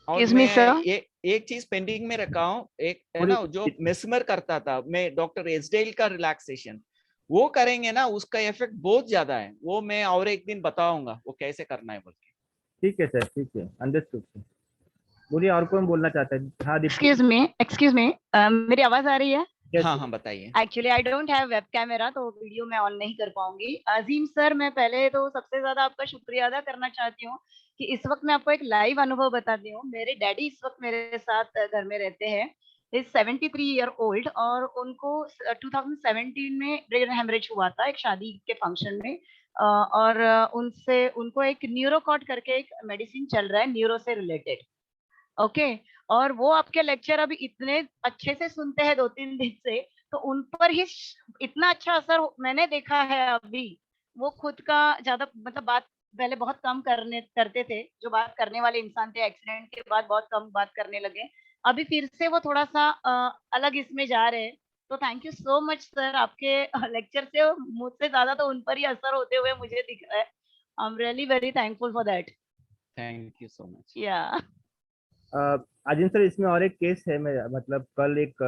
और Excuse मैं me, sir. ये एक चीज पेंडिंग में रखा हूँ, एक है पूरी ना जो मेस्मर करता था, मैं डॉक्टर एसडेल का रिलैक्सेशन वो करेंगे ना, उसका इफेक्ट बहुत ज्यादा है, वो मैं और एक दिन बताऊंगा वो कैसे करना है बोल के। ठीक है सर, ठीक है, अंडरस्टूड सर। बोलिए, और कौन बोलना चाहता है? हाँ दीप्ति, Excuse me. मेरी आवाज आ रही है? यस हाँ हाँ बताइए। Actually I don't have web camera, तो वीडियो मैं ऑन नहीं कर पाऊंगी। अजीम सर, मैं पहले तो सबसे ज्यादा आपका शुक्रिया अदा करना चाहती हूँ कि इस वक्त मैं आपको एक लाइव अनुभव बताती हूँ। मेरे डैडी इस वक्त मेरे साथ घर में रहते हैं। इज 73 ईयर ओल्ड, और उनको 2017 में ब्रेन हेमरेज हुआ था एक शादी के फंक्शन में। और उनसे उनको एक न्यूरोकॉट करके एक मेडिसिन चल रहा है न्यूरो से रिलेटेड। ओके। और वो आपके लेक्चर अभी इतने अच्छे से सुनते हैं 2-3 दिन से, तो उन पर ही इतना अच्छा असर मैंने देखा है अभी। वो खुद का ज्यादा मतलब बात पहले बहुत कम करते थे, जो बात करने वाले इंसान थे, एक्सीडेंट के बाद बहुत कम बात करने लगे। अभी फिर से वो थोड़ा सा अलग इसमें जा रहे हैं। तो thank you so much sir, आपके लेक्चर से मुझसे ज्यादा तो उन पर ही असर होते हुए मुझे दिख रहा है। I am really very thankful for that. Thank you so much. या अजिन सर, इसमें और एक केस है, मैं मतलब कल एक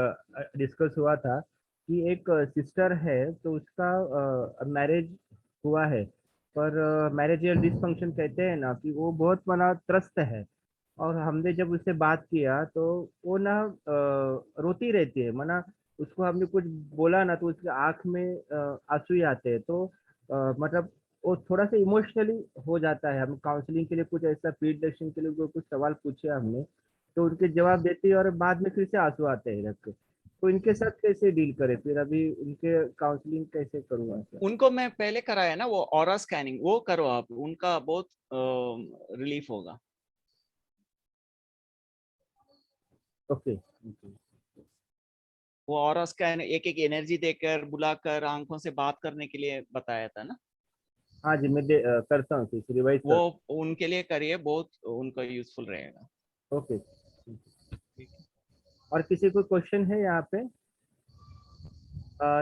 डिस्कस हुआ था कि एक सिस्टर है, तो उसका मैरिज हुआ है, पर मैरिजियल डिसफंक्शन कहते हैं ना, कि वो बहुत मना त्रस्त है। और हमने जब उससे बात किया तो वो ना रोती रहती है, मना उसको हमने कुछ बोला ना तो उसके आंख में आंसू ही आते हैं, तो मतलब वो थोड़ा सा इमोशनली हो जाता है। हम काउंसलिंग के लिए कुछ ऐसा फीडबैक के लिए कुछ सवाल पूछे हमने, तो उनके जवाब देती है और बाद में फिर से आंसू आते हैं रख के। तो इनके साथ कैसे डील करें, फिर अभी उनके काउंसलिंग कैसे करूँगा सर? उनको मैं पहले कराया ना वो ऑरा स्कैनिंग, वो करो आप, उनका बहुत रिलीफ होगा। ओके, वो ऑरा स्कैन एक एक एनर्जी देकर बुलाकर आंखों से बात करने के लिए बताया था ना, हाँ जी, मैं करता हूँ, फिर रिवाइज वो कर। उनके लिए करिए, बहुत उनका यूजफुल रहेगा। ओके, और किसी को क्वेश्चन है यहाँ पे?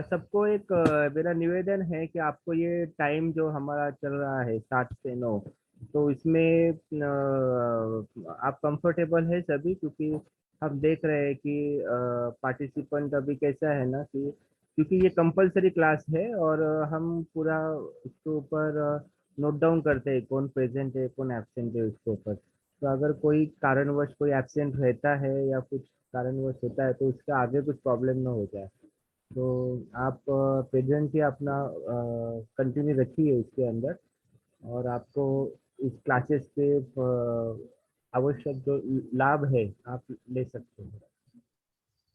सबको एक मेरा निवेदन है कि आपको ये टाइम जो हमारा चल रहा है 7 से 9, तो इसमें आप कंफर्टेबल है सभी? क्योंकि हम देख रहे हैं कि पार्टिसिपेंट अभी कैसा है ना, कि क्योंकि ये कंपलसरी क्लास है और हम पूरा उसके ऊपर नोट डाउन करते हैं कौन प्रेजेंट है कौन एब्सेंट है उसके ऊपर। तो अगर कोई कारणवश कोई एब्सेंट रहता है या कुछ कारणवश होता है, तो उसका आगे कुछ प्रॉब्लम ना हो जाए। तो आप प्रेजेंट ही अपना कंटिन्यू रखिए इसके अंदर, और आपको इस क्लासेस के आवश्यक जो लाभ है आप ले सकते हो।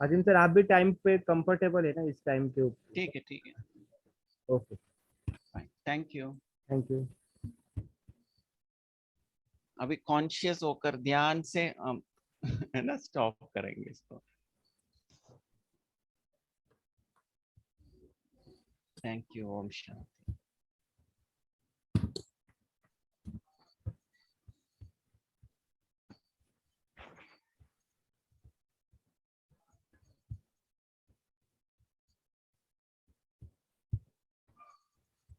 अजीम सर आप भी टाइम पे कंफर्टेबल है ना इस टाइम के ऊपर? ठीक है, ठीक है, okay, thank you. Thank you. अभी कॉन्शियस होकर ध्यान से हम है ना स्टॉप करेंगे इसको। Thank you. ओम शांति।